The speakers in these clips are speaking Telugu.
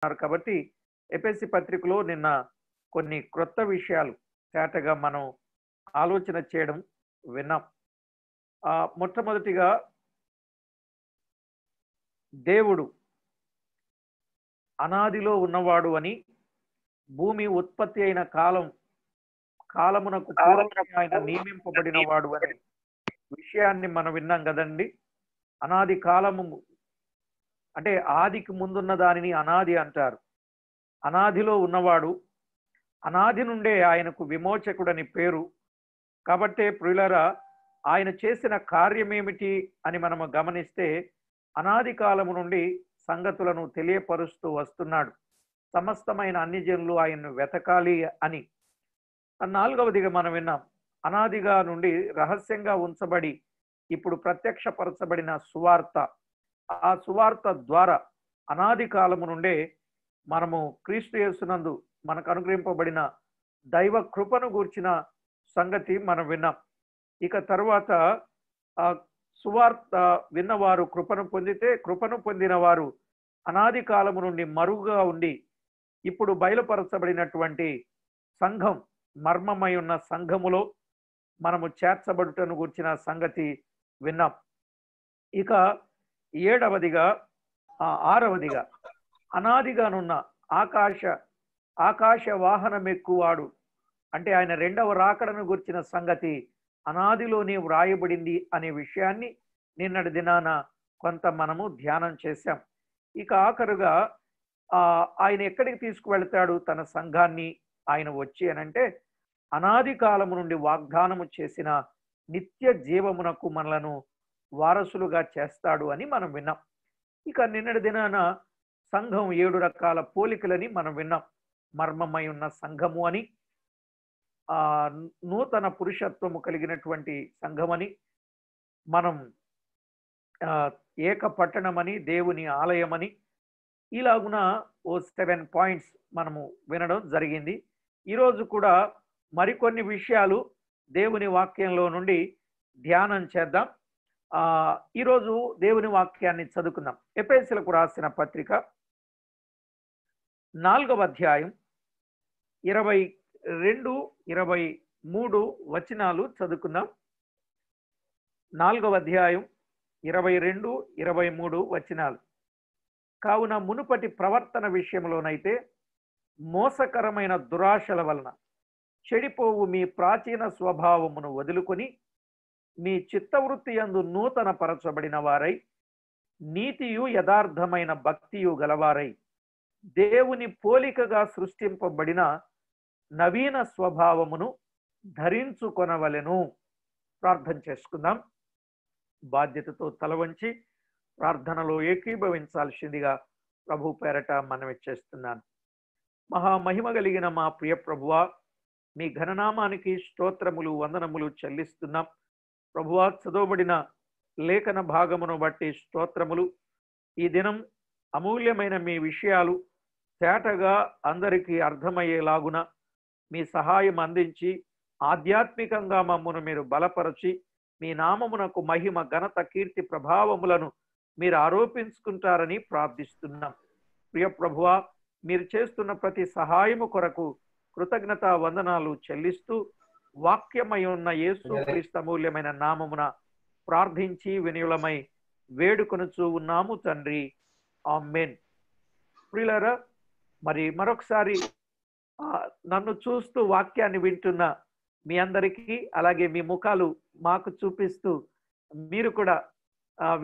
కాబట్టి ఎపిఎస్సి పత్రికలో నిన్న కొన్ని క్రొత్త విషయాలు తేటగా మనం ఆలోచన చేయడం విన్నాం. మొట్టమొదటిగా దేవుడు అనాదిలో ఉన్నవాడు అని, భూమి ఉత్పత్తి అయిన కాలమునకు పూర్వమే ఆయన నియమింపబడిన వాడు అనే విషయాన్ని మనం విన్నాం కదండి. అనాది కాలము అంటే ఆదికి ముందున్న దానిని అనాది అంటారు. అనాదిలో ఉన్నవాడు, అనాది నుండే ఆయనకు విమోచకుడని పేరు. కాబట్టే ప్రియులారా, ఆయన చేసిన కార్యమేమిటి అని మనము గమనిస్తే, అనాది కాలము నుండి సంగతులను తెలియపరుస్తూ వస్తున్నాడు. సమస్తమైన అన్ని జనులు ఆయన్ను వెతకాలి అని. నాలుగవదిగా మనం విన్నాం, అనాదిగా నుండి రహస్యంగా ఉంచబడి ఇప్పుడు ప్రత్యక్షపరచబడిన సువార్త. ఆ సువార్త ద్వారా అనాది కాలము నుండే మనము క్రీస్తు యేసునందు మనకు అనుగ్రహింపబడిన దైవ కృపను గూర్చిన సంగతి మనం విన్నాం. ఇక తర్వాత ఆ సువార్త విన్నవారు కృపను పొందితే, కృపను పొందిన వారు అనాది కాలము నుండి మరుగుగా ఉండి ఇప్పుడు బయలుపరచబడినటువంటి సంఘం, మర్మమై ఉన్న సంఘములో మనము చేర్చబడుటను గూర్చిన సంగతి విన్నాం. ఇక ఆరవదిగా అనాదిగానున్న ఆకాశ వాహనం ఎక్కువాడు అంటే ఆయన రెండవ రాకడను గుర్చిన సంగతి అనాదిలోనే వ్రాయబడింది అనే విషయాన్ని నిన్నటి దినాన కొంత మనము ధ్యానం చేశాం. ఇక ఆఖరుగా ఆయన ఎక్కడికి తీసుకువెళ్తాడు తన సంఘాన్ని? ఆయన వచ్చి అనంటే అనాది కాలము నుండి వాగ్దానము చేసిన నిత్య జీవమునకు మనలను వారసులుగా చేస్తాడు అని మనం విన్నాం. ఇక నిన్నటి దినాన సంఘం 7 రకాల పోలికలని మనం విన్నాం. మర్మమై ఉన్న సంఘము అని, నూతన పురుషత్వము కలిగినటువంటి సంఘమని, మనం ఏక పట్టణమని, దేవుని ఆలయమని, ఇలాగున 7 పాయింట్స్ మనము వినడం జరిగింది. ఈరోజు కూడా మరికొన్ని విషయాలు దేవుని వాక్యంలో నుండి ధ్యానం చేద్దాం. ఈరోజు దేవుని వాక్యాన్ని చదువుకుందాం. ఎఫెసీయులకు రాసిన పత్రిక 4వ అధ్యాయం 22, 23 వచనాలు చదువుకుందాం. 4వ అధ్యాయం 22, 23 వచనాలు. కావున మునుపటి ప్రవర్తన విషయంలోనైతే మోసకరమైన దురాశల వలన చెడిపోవు మీ ప్రాచీన స్వభావమును వదులుకొని మీ చిత్తవృత్తి యందు నూతన పరచబడిన వారై, నీతియు యథార్థమైన భక్తియు గలవారై, దేవుని పోలికగా సృష్టింపబడిన నవీన స్వభావమును ధరించుకొనవలెను. ప్రార్థన చేసుకుందాం. బాధ్యతతో తల వంచి ప్రార్థనలో ఏకీభవించాల్సిందిగా ప్రభు పేరట మనవి చేస్తున్నాను. మహామహిమ కలిగిన మా ప్రియ ప్రభువా, మీ ఘననామానికి స్తోత్రములు, వందనములు చెల్లిస్తున్నాం. ప్రభువా, చదవబడిన లేఖన భాగమును బట్టి స్తోత్రములు. ఈ దినం అమూల్యమైన మీ విషయాలు తేటగా అందరికీ అర్థమయ్యేలాగున మీ సహాయం అందించి ఆధ్యాత్మికంగా మమ్మను మీరు బలపరచి మీ నామమునకు మహిమ, ఘనత, కీర్తి, ప్రభావములను మీరు ఆరోపించుకుంటారని ప్రార్థిస్తున్నాం. ప్రియ ప్రభువా, మీరు చేస్తున్న ప్రతి సహాయము కొరకు కృతజ్ఞత వందనాలు చెల్లిస్తూ వాక్యమై ఉన్న యేసు క్రీస్తు అమూల్యమైన నామమున ప్రార్థించి వినియులమై వేడుకొనుచూ ఉన్నాము తండ్రి, ఆమేన్. ప్రియులారా, మరి మరొకసారి నన్ను చూస్తూ వాక్యాన్ని వింటున్న మీ అందరికీ, అలాగే మీ ముఖాలు మాకు చూపిస్తూ మీరు కూడా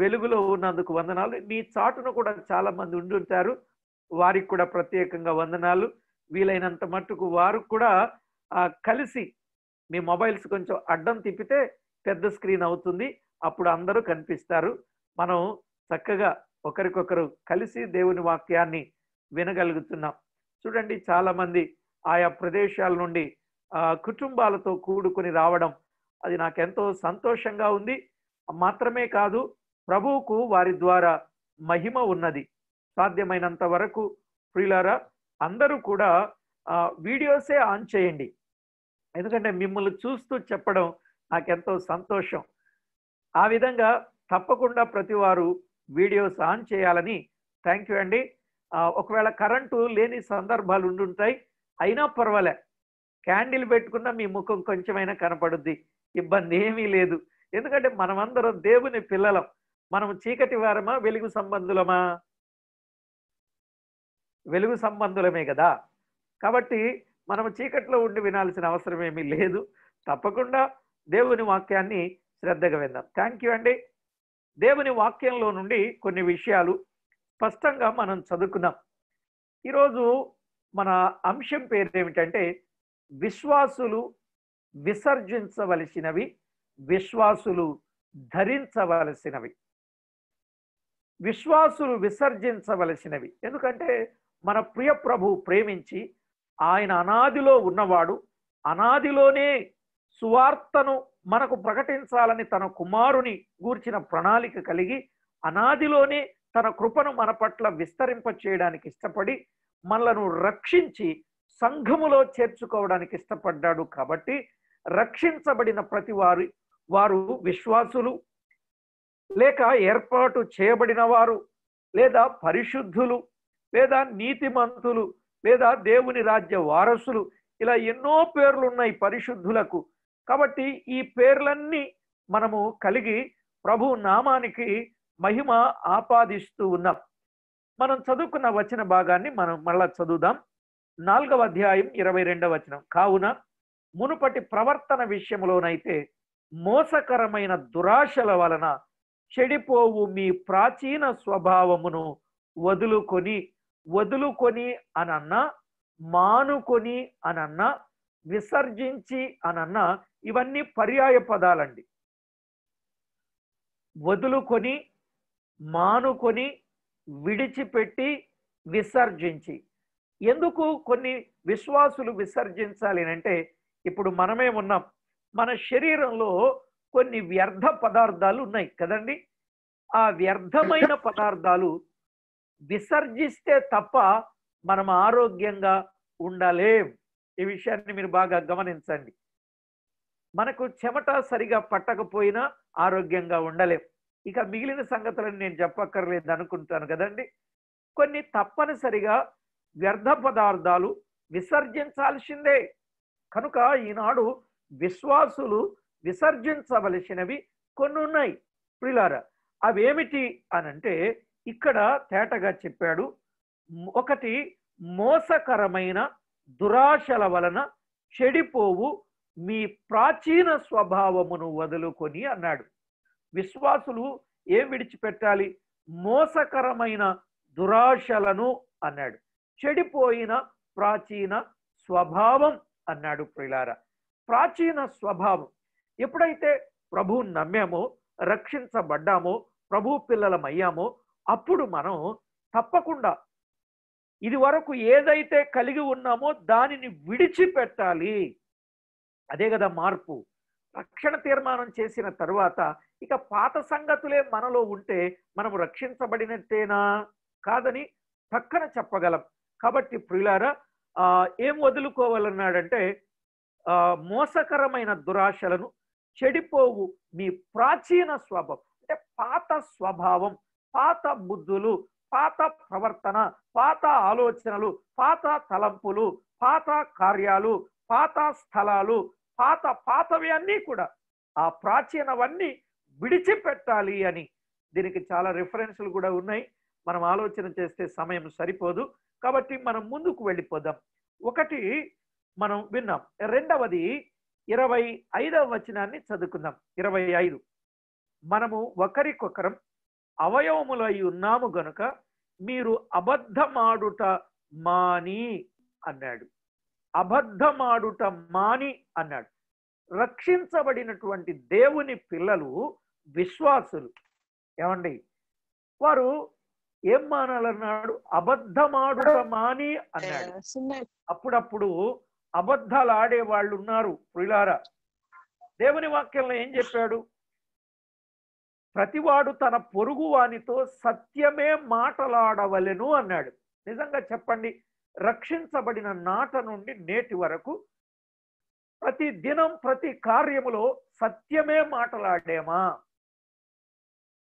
వెలుగులో ఉన్నందుకు వందనాలు. మీ చాటును కూడా చాలా మంది ఉండుంటారు, వారికి కూడా ప్రత్యేకంగా వందనాలు. వీలైనంత మట్టుకు వారు కూడా కలిసి మీ మొబైల్స్ కొంచెం అడ్డం తిప్పితే పెద్ద స్క్రీన్ అవుతుంది, అప్పుడు అందరూ కనిపిస్తారు. మనం చక్కగా ఒకరికొకరు కలిసి దేవుని వాక్యాన్ని వినగలుగుతున్నాం. చూడండి, చాలా మంది ఆయా ప్రదేశాల నుండి కుటుంబాలతో కూడుకొని రావడం, అది నాకెంతో సంతోషంగా ఉంది. మాత్రమే కాదు, ప్రభువుకు వారి ద్వారా మహిమ ఉన్నది. సాధ్యమైనంత వరకు ప్రియులారా, అందరూ కూడా వీడియోసే ఆన్ చేయండి. ఎందుకంటే మిమ్మల్ని చూస్తూ చెప్పడం నాకెంతో సంతోషం. ఆ విధంగా తప్పకుండా ప్రతి వారు వీడియోస్ ఆన్ చేయాలని. థ్యాంక్ యూ అండి. ఒకవేళ కరెంటు లేని సందర్భాలు ఉండుంటాయి, అయినా పర్వాలే, క్యాండిల్ పెట్టుకున్నా మీ ముఖం కొంచెమైనా కనపడుద్ది, ఇబ్బంది ఏమీ లేదు. ఎందుకంటే మనమందరం దేవుని పిల్లలం. మనం చీకటి వారమా, వెలుగు సంబంధులమా? వెలుగు సంబంధులమే కదా. కాబట్టి మనం చీకట్లో ఉండి వినాల్సిన అవసరం ఏమీ లేదు. తప్పకుండా దేవుని వాక్యాన్ని శ్రద్ధగా విందాం. థ్యాంక్ యూ అండి. దేవుని వాక్యంలో నుండి కొన్ని విషయాలు స్పష్టంగా మనం చదువుకుందాం. ఈరోజు మన అంశం పేరు ఏమిటంటే విశ్వాసులు విసర్జించవలసినవి, విశ్వాసులు ధరించవలసినవి. విశ్వాసులు విసర్జించవలసినవి. ఎందుకంటే మన ప్రియ ప్రభు ప్రేమించి, ఆయన అనాదిలో ఉన్నవాడు, అనాదిలోనే సువార్తను మనకు ప్రకటించాలని తన కుమారుని గూర్చిన ప్రణాళిక కలిగి, అనాదిలోనే తన కృపను మన పట్ల విస్తరింప చేయడానికి ఇష్టపడి, మనలను రక్షించి సంఘములో చేర్చుకోవడానికి ఇష్టపడ్డాడు. కాబట్టి రక్షించబడిన ప్రతి వారు విశ్వాసులు, లేక ఏర్పాటు చేయబడిన వారు, లేదా పరిశుద్ధులు, లేదా నీతిమంతులు, లేదా దేవుని రాజ్య వారసులు, ఇలా ఎన్నో పేర్లు ఉన్నాయి పరిశుద్ధులకు. కాబట్టి ఈ పేర్లన్నీ మనము కలిగి ప్రభు నామానికి మహిమ ఆపాదిస్తూ ఉన్నాం. మనం చదువుకున్న వచన భాగాన్ని మనం మళ్ళా చదువుదాం. 4వ అధ్యాయం 22వ వచనం. కావున మునుపటి ప్రవర్తన విషయంలోనైతే మోసకరమైన దురాశల వలన చెడిపోవు మీ ప్రాచీన స్వభావమును వదులుకొని అనన్నా, మానుకొని అనన్నా, విసర్జించి అనన్నా, ఇవన్నీ పర్యాయ పదాలండి. వదులుకొని, మానుకొని, విడిచిపెట్టి, విసర్జించి. ఎందుకు కొన్ని విశ్వాసులు విసర్జించాలి అంటే, ఇప్పుడు మనమే ఉన్నాం, మన శరీరంలో కొన్ని వ్యర్థ పదార్థాలు ఉన్నాయి కదండి. ఆ వ్యర్థమైన పదార్థాలు విసర్జిస్తే తప్ప మనం ఆరోగ్యంగా ఉండలేం. ఈ విషయాన్ని మీరు బాగా గమనించండి. మనకు చెమట సరిగా పట్టకపోయినా ఆరోగ్యంగా ఉండలేం. ఇక మిగిలిన సంగతులను నేను చెప్పక్కర్లేదు అనుకుంటాను కదండి. కొన్ని తప్పనిసరిగా వ్యర్థ పదార్థాలు విసర్జించాల్సిందే. కనుక ఈనాడు విశ్వాసులు విసర్జించవలసినవి కొన్ని ఉన్నాయి ప్రియులారా. అవేమిటి అనంటే ఇక్కడ తేటగా చెప్పాడు. ఒకటి, మోసకరమైన దురాశల వలన చెడిపోవు మీ ప్రాచీన స్వభావమును వదులుకొని అన్నాడు. విశ్వాసులు ఏం విడిచిపెట్టాలి? మోసకరమైన దురాశలను అన్నాడు. చెడిపోయిన ప్రాచీన స్వభావం అన్నాడు ప్రియులారా. ప్రాచీన స్వభావం. ఎప్పుడైతే ప్రభువుని నమ్మామో, రక్షించబడ్డామో, ప్రభు పిల్లలమయ్యామో, అప్పుడు మనం తప్పకుండా ఇది వరకు ఏదైతే కలిగి ఉన్నామో దానిని విడిచిపెట్టాలి. అదే కదా మార్పు. రక్షణ తీర్మానం చేసిన తరువాత ఇక పాత సంగతులే మనలో ఉంటే మనము రక్షించబడినట్టేనా? కాదని పక్కన చెప్పగలం. కాబట్టి ప్రియులారా, ఏం వదులుకోవాలన్నాడంటే మోసకరమైన దురాశలను, చెడిపోవు మీ ప్రాచీన స్వభావం. అంటే పాత స్వభావం, పాత బుద్ధులు, పాత ప్రవర్తన, పాత ఆలోచనలు, పాత తలంపులు, పాత కార్యాలు, పాత స్థలాలు, పాతవి అన్నీ కూడా ఆ ప్రాచీనవన్నీ విడిచిపెట్టాలి అని. దీనికి చాలా రిఫరెన్స్లు కూడా ఉన్నాయి. మనం ఆలోచన చేస్తే సమయం సరిపోదు. కాబట్టి మనం ముందుకు వెళ్ళిపోదాం. ఒకటి మనం విన్నాం. రెండవది 25వ వచనాన్ని చదువుకుందాం. 25. మనము ఒకరికొకరం అవయవములై ఉన్నాము గనుక మీరు అబద్ధమాడుట మాని అన్నాడు. అబద్ధమాడుట మాని అన్నాడు. రక్షించబడినటువంటి దేవుని పిల్లలు, విశ్వాసులు ఏమండి, వారు ఏం మానాలన్నాడు? అబద్ధమాడుట మాని అన్నాడు. అప్పుడప్పుడు అబద్ధాలు ఆడే వాళ్ళు ఉన్నారు ప్రియులారా. దేవుని వాక్యంలో ఏం చెప్పాడు? ప్రతివాడు తన పొరుగు వానితో సత్యమే మాటలాడవలెను అన్నాడు. నిజంగా చెప్పండి, రక్షించబడిన నాట నుండి నేటి వరకు ప్రతి దినం ప్రతి కార్యములో సత్యమే మాటలాడేమా?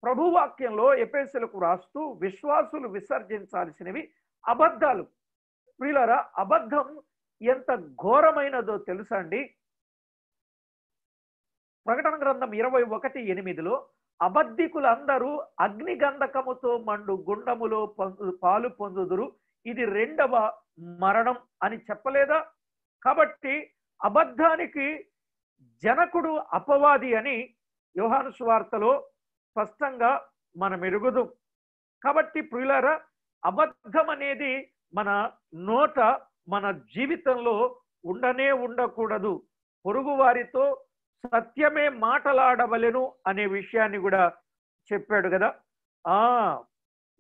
ప్రభువాక్యంలో ఎఫెసీయులకు రాస్తూ విశ్వాసులు విసర్జించాల్సినవి అబద్ధాలు. ప్రియులారా, అబద్ధం ఎంత ఘోరమైనదో తెలుసా అండి? ప్రకటన గ్రంథం 21:8 అబద్ధికులందరూ అగ్నిగంధకముతో మండు గుండములో పాలు పొందుదురు, ఇది రెండవ మరణం అని చెప్పలేదా? కాబట్టి అబద్ధానికి జనకుడు అపవాది అని యోహాను సువార్తలో స్పష్టంగా మనం ఎరుగుదాం. కాబట్టి ప్రియులారా, అబద్ధం అనేది మన నోట, మన జీవితంలో ఉండనే ఉండకూడదు. పొరుగు వారితో సత్యమే మాటలాడవలెను అనే విషయాన్ని కూడా చెప్పాడు కదా.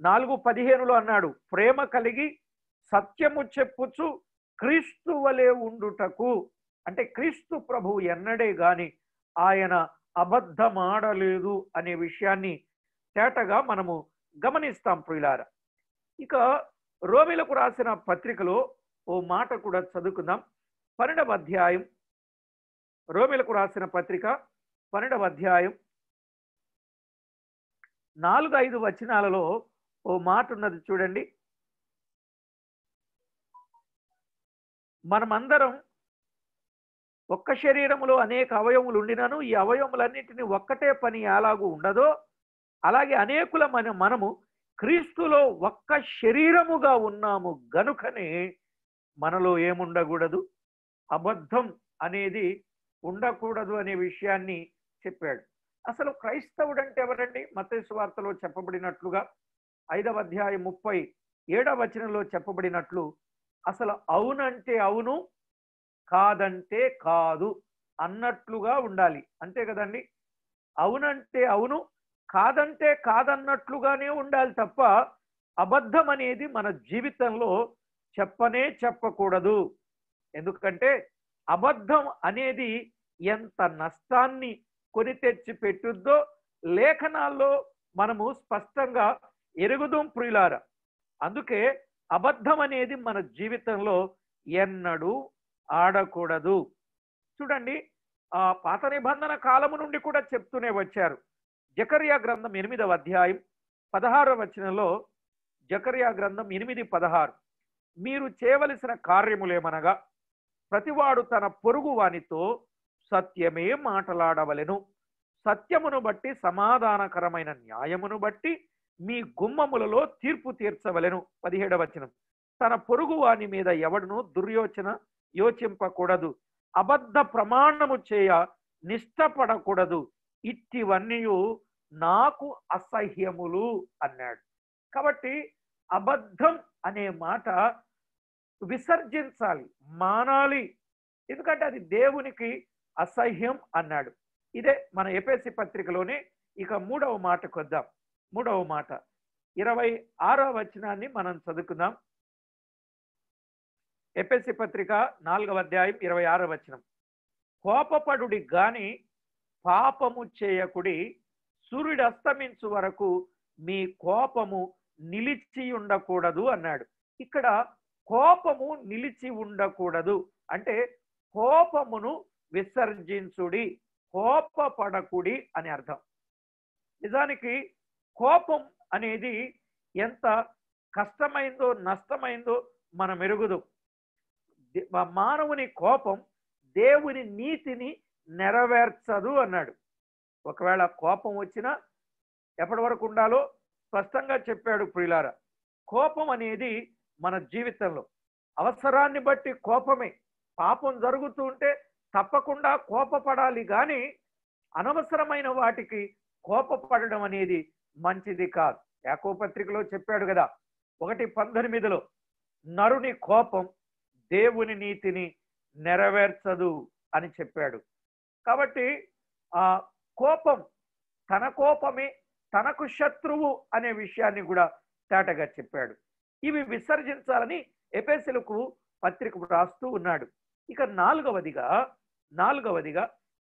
4:15 అన్నాడు, ప్రేమ కలిగి సత్యము చెప్పుచు క్రీస్తు వలె ఉండుటకు. అంటే క్రీస్తు ప్రభువు ఎన్నడే గాని ఆయన అబద్ధమాడలేదు అనే విషయాన్ని తేటగా మనము గమనిస్తాం ప్రియులారా. ఇక రోమీలకు రాసిన పత్రికలో ఓ మాట కూడా చదువుకుందాం. 12వ అధ్యాయం, రోమీలకు రాసిన పత్రిక 12వ అధ్యాయం 4-5 వచనాలలో ఓ మాట ఉన్నది చూడండి. మనమందరం ఒక్క శరీరములో అనేక అవయవములు ఉండినను ఈ అవయవములన్నింటినీ ఒక్కటే పని ఎలాగూ ఉండదో అలాగే అనేకులమైన మనము క్రీస్తులో ఒక్క శరీరముగా ఉన్నాము గనుకనే మనలో ఏముండకూడదు, అబద్ధం అనేది ఉండకూడదు అనే విషయాన్ని చెప్పాడు. అసలు క్రైస్తవుడు అంటే ఎవరండి? మత్తయి సువార్తలో చెప్పబడినట్లుగా 5వ అధ్యాయం 37వ వచనంలో చెప్పబడినట్లు అసలు అవునంటే అవును, కాదంటే కాదు అన్నట్లుగా ఉండాలి. అంతే కదండి? అవునంటే అవును, కాదంటే కాదన్నట్లుగానే ఉండాలి తప్ప అబద్ధం అనేది మన జీవితంలో చెప్పనే చెప్పకూడదు. ఎందుకంటే అబద్ధం అనేది ఎంత నష్టాన్ని కొని తెచ్చి పెట్టుద్దో లేఖనాల్లో మనము స్పష్టంగా ఎరుగుదాం ప్రియులారా. అందుకే అబద్ధం అనేది మన జీవితంలో ఎన్నడూ ఆడకూడదు. చూడండి, పాత నిబంధన కాలము నుండి కూడా చెప్తూనే వచ్చారు. జకర్యా గ్రంథం 8వ అధ్యాయం 16వ వచనంలో, జకర్యా గ్రంథం 8:16, మీరు చేయవలసిన కార్యములేమనగా ప్రతివాడు తన పొరుగు వానితో సత్యమే మాటలాడవలెను, సత్యమును బట్టి సమాధానకరమైన న్యాయమును బట్టి మీ గుమ్మములలో తీర్పు తీర్చవలెను. 17వ వచనం, తన పొరుగు వాని మీద ఎవడును దుర్యోచన యోచింపకూడదు, అబద్ధ ప్రమాణము చేయ నిష్టపడకూడదు, ఇట్టివన్నీ నాకు అసహ్యములు అన్నాడు. కాబట్టి అబద్ధం అనే మాట విసర్జించాలి, మానాలి. ఎందుకంటే అది దేవునికి అసహ్యం అన్నాడు. ఇదే మన ఎఫెసీ పత్రికలోనే ఇక 3వ మాటకు వద్దాం. 3వ మాట 26వ వచనాన్ని మనం చదువుకుందాం. ఎఫెసీ పత్రిక 4వ అధ్యాయం 26వ వచనం, కోపపడుడి గాని పాపము చేయకుడి, సూర్యుడు అస్తమించు వరకు మీ కోపము నిలిచి ఉండకూడదు అన్నాడు. ఇక్కడ కోపము నిలిచి ఉండకూడదు అంటే కోపమును విసర్జించుడి, కోపపడకుడి అని అర్థం. నిజానికి కోపం అనేది ఎంత కష్టమైందో నష్టమైందో మనం ఎరుగుదు. మానవుని కోపం దేవుని నీతిని నెరవేర్చదు అన్నాడు. ఒకవేళ కోపం వచ్చినా ఎప్పటి వరకు ఉండాలో స్పష్టంగా చెప్పాడు ప్రియులారా. కోపం అనేది మన జీవితంలో అవసరాన్ని బట్టి కోపమే. పాపం జరుగుతూ ఉంటే తప్పకుండా కోపపడాలి, కానీ అనవసరమైన వాటికి కోపపడడం అనేది మంచిది కాదు. యాకోబు పత్రికలో చెప్పాడు కదా 1:18, నరుని కోపం దేవుని నీతిని నెరవేర్చదు అని చెప్పాడు. కాబట్టి ఆ కోపం, తన కోపమే తనకు శత్రువు అనే విషయాన్ని కూడా తేటగా చెప్పాడు. ఇవి విసర్జించాలని ఎఫెసీయులకు పత్రిక రాస్తూ ఉన్నాడు. ఇక నాలుగవదిగా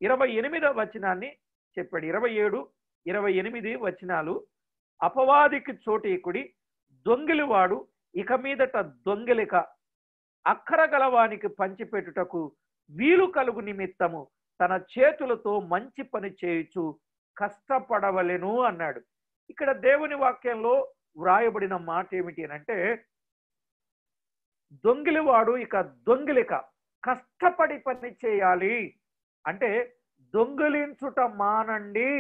28వ వచనాన్ని చెప్పాడు. 27, 28 వచనాలు, అపవాదికి చోటీకుడి, దొంగిలివాడు ఇక మీదట దొంగిలిక, అక్కర గలవానికి పంచిపెట్టుటకు వీలు కలుగు నిమిత్తము తన చేతులతో మంచి పని చేయుచు కష్టపడవలెను అన్నాడు. ఇక్కడ దేవుని వాక్యంలో వ్రాయబడిన మాట ఏమిటి అంటే, దొంగిలివాడు ఇక దొంగిలిక కష్టపడి పని చేయాలి. అంటే దొంగిలించుట మానండి,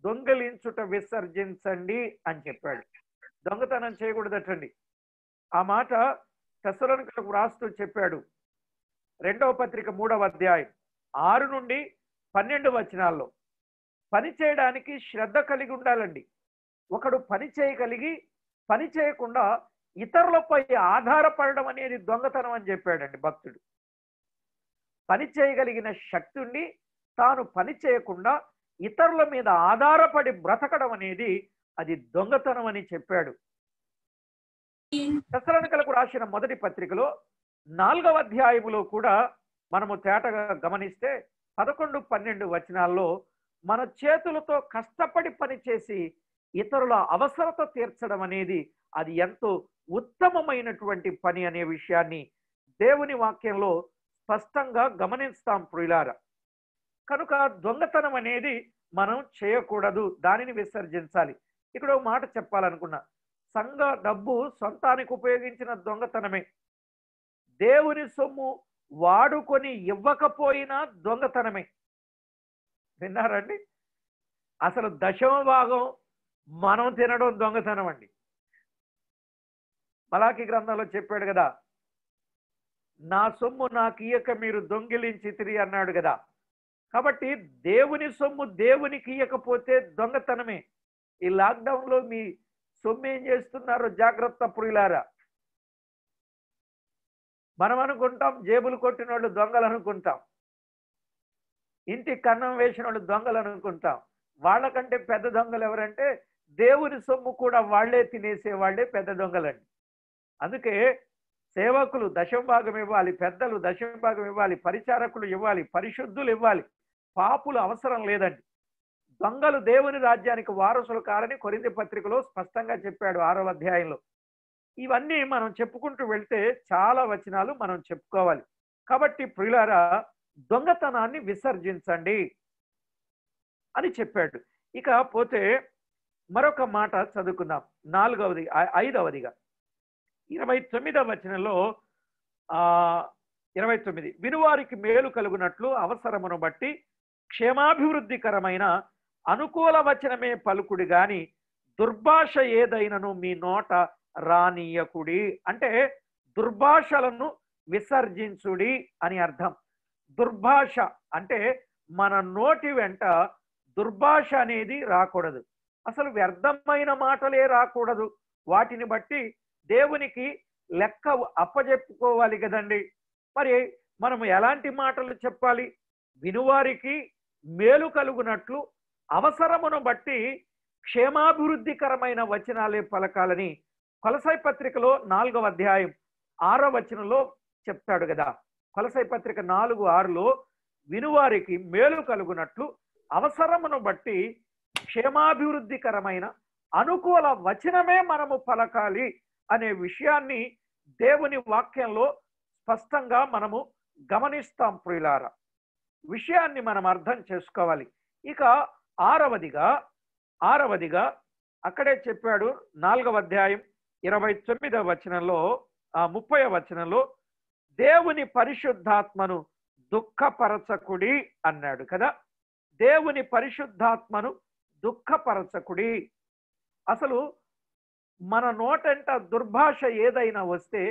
దొంగిలించుట విసర్జించండి అని చెప్పాడు. దొంగతనం చేయకూడదటండి. ఆ మాట తెస్సలోనికీయులకు రాస్తూ చెప్పాడు. 2వ పత్రిక 3వ అధ్యాయం 6 నుండి 12 వచనాల్లో పని చేయడానికి శ్రద్ధ కలిగి ఉండాలండి. ఒకడు పని చేయగలిగి పని చేయకుండా ఇతరులపై ఆధారపడడం అనేది దొంగతనం అని చెప్పాడండి భక్తుడు. పని చేయగలిగిన శక్తి ఉండి తాను పని చేయకుండా ఇతరుల మీద ఆధారపడి బ్రతకడం అనేది అది దొంగతనం అని చెప్పాడు. తెస్సలోనికీయులకు రాసిన మొదటి పత్రికలో 4వ అధ్యాయములో కూడా మనము తేటగా గమనిస్తే 11, 12 వచనాల్లో మన చేతులతో కష్టపడి పని చేసి ఇతరుల అవసరత తీర్చడం అనేది అది ఎంతో ఉత్తమమైనటువంటి పని అనే విషయాన్ని దేవుని వాక్యంలో స్పష్టంగా గమనిస్తాం ప్రియులారా. కనుక దొంగతనం అనేది మనం చేయకూడదు, దానిని విసర్జించాలి. ఇక్కడ ఒక మాట చెప్పాలనుకున్నా, సంఘ డబ్బు సొంతానికి ఉపయోగించిన దొంగతనమే. దేవుని సొమ్ము వాడుకొని ఇవ్వకపోయినా దొంగతనమే. విన్నారండి? అసలు 10వ భాగం మనం తినడం దొంగతనం అండి. మలాకి గ్రంథంలో చెప్పాడు కదా, నా సొమ్ము నాకు ఇయ్యక మీరు దొంగిలించితిరి అన్నాడు కదా. కాబట్టి దేవుని సొమ్ము దేవునికి ఇయ్యకపోతే దొంగతనమే. ఈ లాక్డౌన్లో మీ సొమ్ము ఏం చేస్తున్నారో జాగ్రత్త ప్రియులారా. మనం అనుకుంటాం జేబులు కొట్టిన వాళ్ళు దొంగలు అనుకుంటాం, ఇంటి కన్నం వేసిన వాళ్ళు దొంగలు అనుకుంటాం. వాళ్ళకంటే పెద్ద దొంగలు ఎవరంటే దేవుని సొమ్ము కూడా వాళ్లే తినేసే వాళ్ళే పెద్ద దొంగలండి. అందుకే సేవకులు 10వ భాగం ఇవ్వాలి, పెద్దలు 10వ భాగం ఇవ్వాలి, పరిచారకులు ఇవ్వాలి, పరిశుద్ధులు ఇవ్వాలి, పాపులు అవసరం లేదండి. దొంగలు దేవుని రాజ్యానికి వారసులు కారని కొరింథీ పత్రికలో స్పష్టంగా చెప్పాడు 6వ అధ్యాయంలో. ఇవన్నీ మనం చెప్పుకుంటూ వెళ్తే చాలా వచనాలు మనం చెప్పుకోవాలి. కాబట్టి ప్రియులారా, దొంగతనాన్ని విసర్జించండి అని చెప్పాడు. ఇక పోతే మరొక మాట చదువుకుందాం. 5వదిగా 29వ వచనంలో 29 వినువారికి మేలు కలుగునట్లు అవసరమును బట్టి క్షేమాభివృద్ధికరమైన అనుకూల వచనమే పలుకుడి గాని దుర్భాష ఏదైనను మీ నోట రానీయకుడి. అంటే దుర్భాషలను విసర్జించుడి అని అర్థం. దుర్భాష అంటే మన నోటి వెంట దుర్భాష అనేది రాకూడదు. అసలు వ్యర్థమైన మాటలే రాకూడదు. వాటిని బట్టి దేవునికి లెక్క అప్పజెప్పుకోవాలి కదండి. మరి మనం ఎలాంటి మాటలు చెప్పాలి? వినువారికి మేలు కలుగునట్లు అవసరమును బట్టి క్షేమాభివృద్ధికరమైన వచనాలే పలకాలని కొలసై పత్రికలో 4వ అధ్యాయం 6వ వచనంలో చెప్తాడు కదా. కొలసై పత్రిక 4:6లో వినువారికి మేలు కలుగునట్లు అవసరమును బట్టి క్షేమాభివృద్ధికరమైన అనుకూల వచనమే మనము పలకాలి అనే విషయాన్ని దేవుని వాక్యంలో స్పష్టంగా మనము గమనిస్తాం ప్రియులారా. విషయాన్ని మనం అర్థం చేసుకోవాలి. ఇక ఆరవదిగా అక్కడే చెప్పాడు 4వ అధ్యాయం 29వ వచనంలో 30వ వచనంలో దేవుని పరిశుద్ధాత్మను దుఃఖపరచకుడి అన్నాడు కదా. దేవుని పరిశుద్ధాత్మను దుఃఖపరచకుడి. అసలు మన నోటంట దుర్భాష ఏదైనా వస్తే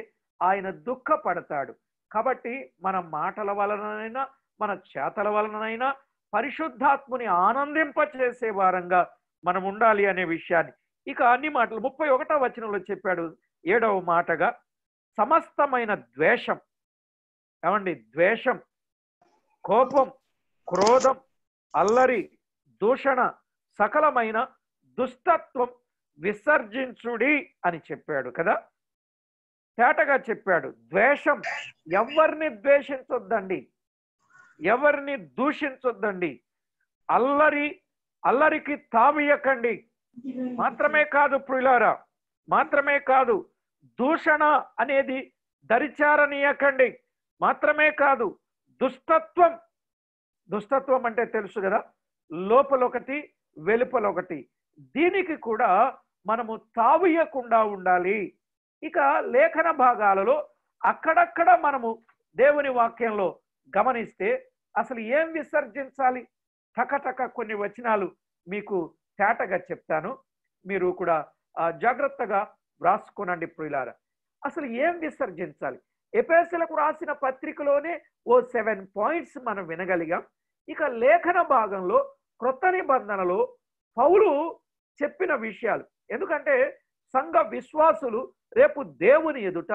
ఆయన దుఃఖపడతాడు. కాబట్టి మన మాటల వలనైనా మన చేతల వలనైనా పరిశుద్ధాత్ముని ఆనందింపచేసే వారంగా మనం ఉండాలి అనే విషయాన్ని ఇక అన్ని మాటలు 31వ వచనంలో చెప్పాడు. 7వ మాటగా సమస్తమైన ద్వేషం, ఏమండి, ద్వేషం, కోపం, క్రోధం, అల్లరి, దూషణ, సకలమైన దుష్టత్వం విసర్జించుడి అని చెప్పాడు కదా. తేటగా చెప్పాడు. ద్వేషం, ఎవరిని ద్వేషించొద్దండి, ఎవరిని దూషించొద్దండి, అల్లరికి తావియకండి. మాత్రమే కాదు ప్రియులారా, మాత్రమే కాదు దూషణ అనేది దరిచారనీయకండి. మాత్రమే కాదు దుష్టత్వం అంటే తెలుసు కదా, లోపలొకటి వెలుపలొకటి, దీనికి కూడా మనము తావియకుండా ఉండాలి. ఇక లేఖన భాగాలలో అక్కడక్కడ మనము దేవుని వాక్యంలో గమనిస్తే అసలు ఏం విసర్జించాలి, టకటక కొన్ని వచనాలు మీకు తేటగా చెప్తాను, మీరు కూడా జాగ్రత్తగా వ్రాసుకోనండి ప్రియులారా. అసలు ఏం విసర్జించాలి? ఎఫెసీయులకు రాసిన పత్రికలోనే ఓ 7 పాయింట్స్ మనం వినగలిగాం. ఇక లేఖన భాగంలో క్రొత్త నిబంధనలో పౌలు చెప్పిన విషయాలు, ఎందుకంటే సంఘ విశ్వాసులు రేపు దేవుని ఎదుట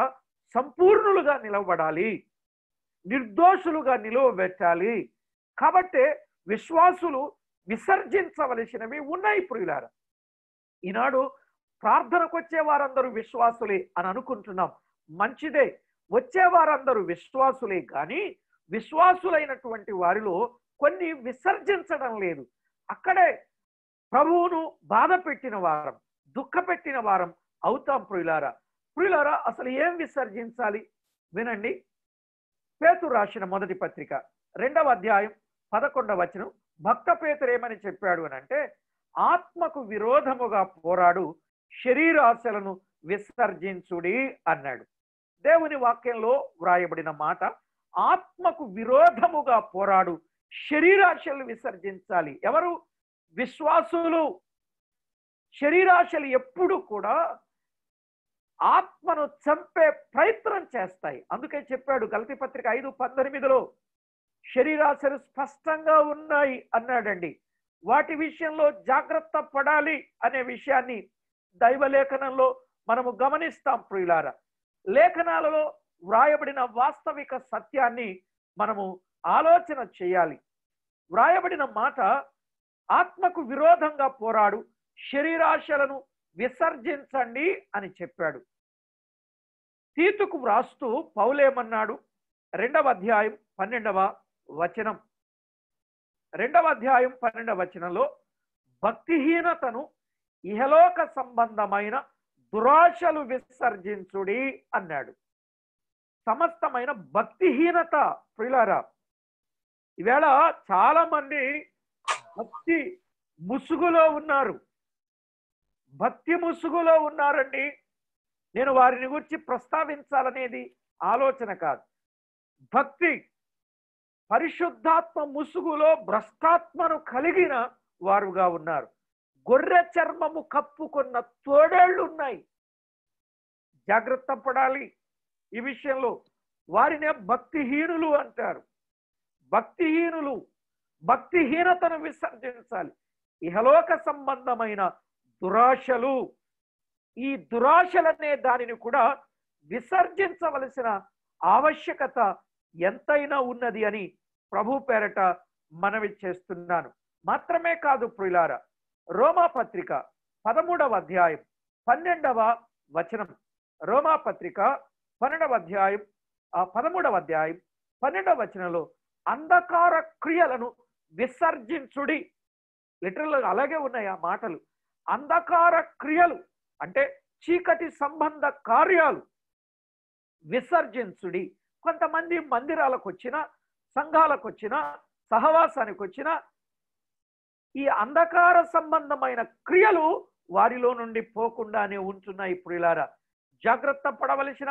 సంపూర్ణులుగా నిలబడాలి, నిర్దోషులుగా నిలువబెట్టాలి. కాబట్టి విశ్వాసులు విసర్జించవలసినవి ఉన్నాయి ప్రియులారా. ఈనాడు ప్రార్థనకు వచ్చే వారందరూ విశ్వాసులే అని అనుకుంటున్నాం, మంచిదే, వచ్చే వారందరూ విశ్వాసులే, కానీ విశ్వాసులైనటువంటి వారిలో కొన్ని విసర్జించడం లేదు. అక్కడే ప్రభువును బాధ పెట్టిన వారం, దుఃఖ పెట్టిన వారం అవుతాం ప్రియులారా. ప్రియులారా, అసలు ఏం విసర్జించాలి వినండి. పేతురు రాసిన మొదటి పత్రిక 2వ అధ్యాయం 11వ వచనం. భక్త పేతురు ఏమని చెప్పాడు అని అంటే, ఆత్మకు విరోధముగా పోరాడు శరీరాశలను విసర్జించుడి అన్నాడు. దేవుని వాక్యంలో వ్రాయబడిన మాట, ఆత్మకు విరోధముగా పోరాడు శరీరాశలు విసర్జించాలి. ఎవరు? విశ్వాసులు. శరీరాశలు ఎప్పుడు కూడా ఆత్మను చంపే ప్రయత్నం చేస్తాయి. అందుకే చెప్పాడు గలతీ పత్రిక 5:18లో, శరీరాశలు స్పష్టంగా ఉన్నాయి అన్నాడండి. వాటి విషయంలో జాగ్రత్త పడాలి అనే విషయాన్ని దైవలేఖనంలో మనము గమనిస్తాం ప్రియులారా. లేఖనాలలో వ్రాయబడిన వాస్తవిక సత్యాన్ని మనము ఆలోచన చేయాలి. వ్రాయబడిన మాట, ఆత్మకు విరోధంగా పోరాడు శరీరాశలను విసర్జించండి అని చెప్పాడు. తీతుకు వ్రాస్తూ పౌలేమన్నాడు? 2వ అధ్యాయం 12వ వచనం. 2వ అధ్యాయం 12వ వచనంలో, భక్తిహీనతను ఇహలోక సంబంధమైన దురాశలు విసర్జించుడి అన్నాడు. సమస్తమైన భక్తిహీనత ప్రియులారా. ఈవేళ చాలా మంది భక్తి ముసుగులో ఉన్నారు, భక్తి ముసుగులో ఉన్నారండి. నేను వారిని గురించి ప్రస్తావించాలనేది ఆలోచన కాదు. భక్తి పరిశుద్ధాత్మ ముసుగులో భ్రష్టాత్మను కలిగిన వారుగా ఉన్నారు. గొర్రె చర్మము కప్పుకున్న తోడేళ్లు ఉన్నాయి. జాగ్రత్త పడాలి ఈ విషయంలో. వారినే భక్తిహీనులు అంటారు. భక్తిహీనులు భక్తిహీనతను విసర్జించాలి. ఇహలోక సంబంధమైన దురాశలు, ఈ దురాశలనే దానిని కూడా విసర్జించవలసిన ఆవశ్యకత ఎంతైనా ఉన్నది అని ప్రభు పేరట మనవి చేస్తున్నాను. మాత్రమే కాదు ప్రియులారా, రోమా పత్రిక 13వ అధ్యాయం 12వ వచనం. రోమా పత్రిక 12వ అధ్యాయం 13వ అధ్యాయం 12వ వచనంలో, అంధకార క్రియలను విసర్జించుడి. లిటరల్ అలాగే ఉన్నాయి ఆ మాటలు. అంధకార క్రియలు అంటే చీకటి సంబంధ కార్యాలు విసర్జించుడి. కొంతమంది మందిరాలకు వచ్చిన, సంఘాలకు వచ్చిన, సహవాసానికి వచ్చిన ఈ అంధకార సంబంధమైన క్రియలు వారిలో నుండి పోకుండానే ఉంటున్నాయి ప్రియులారా. జాగ్రత్త పడవలసిన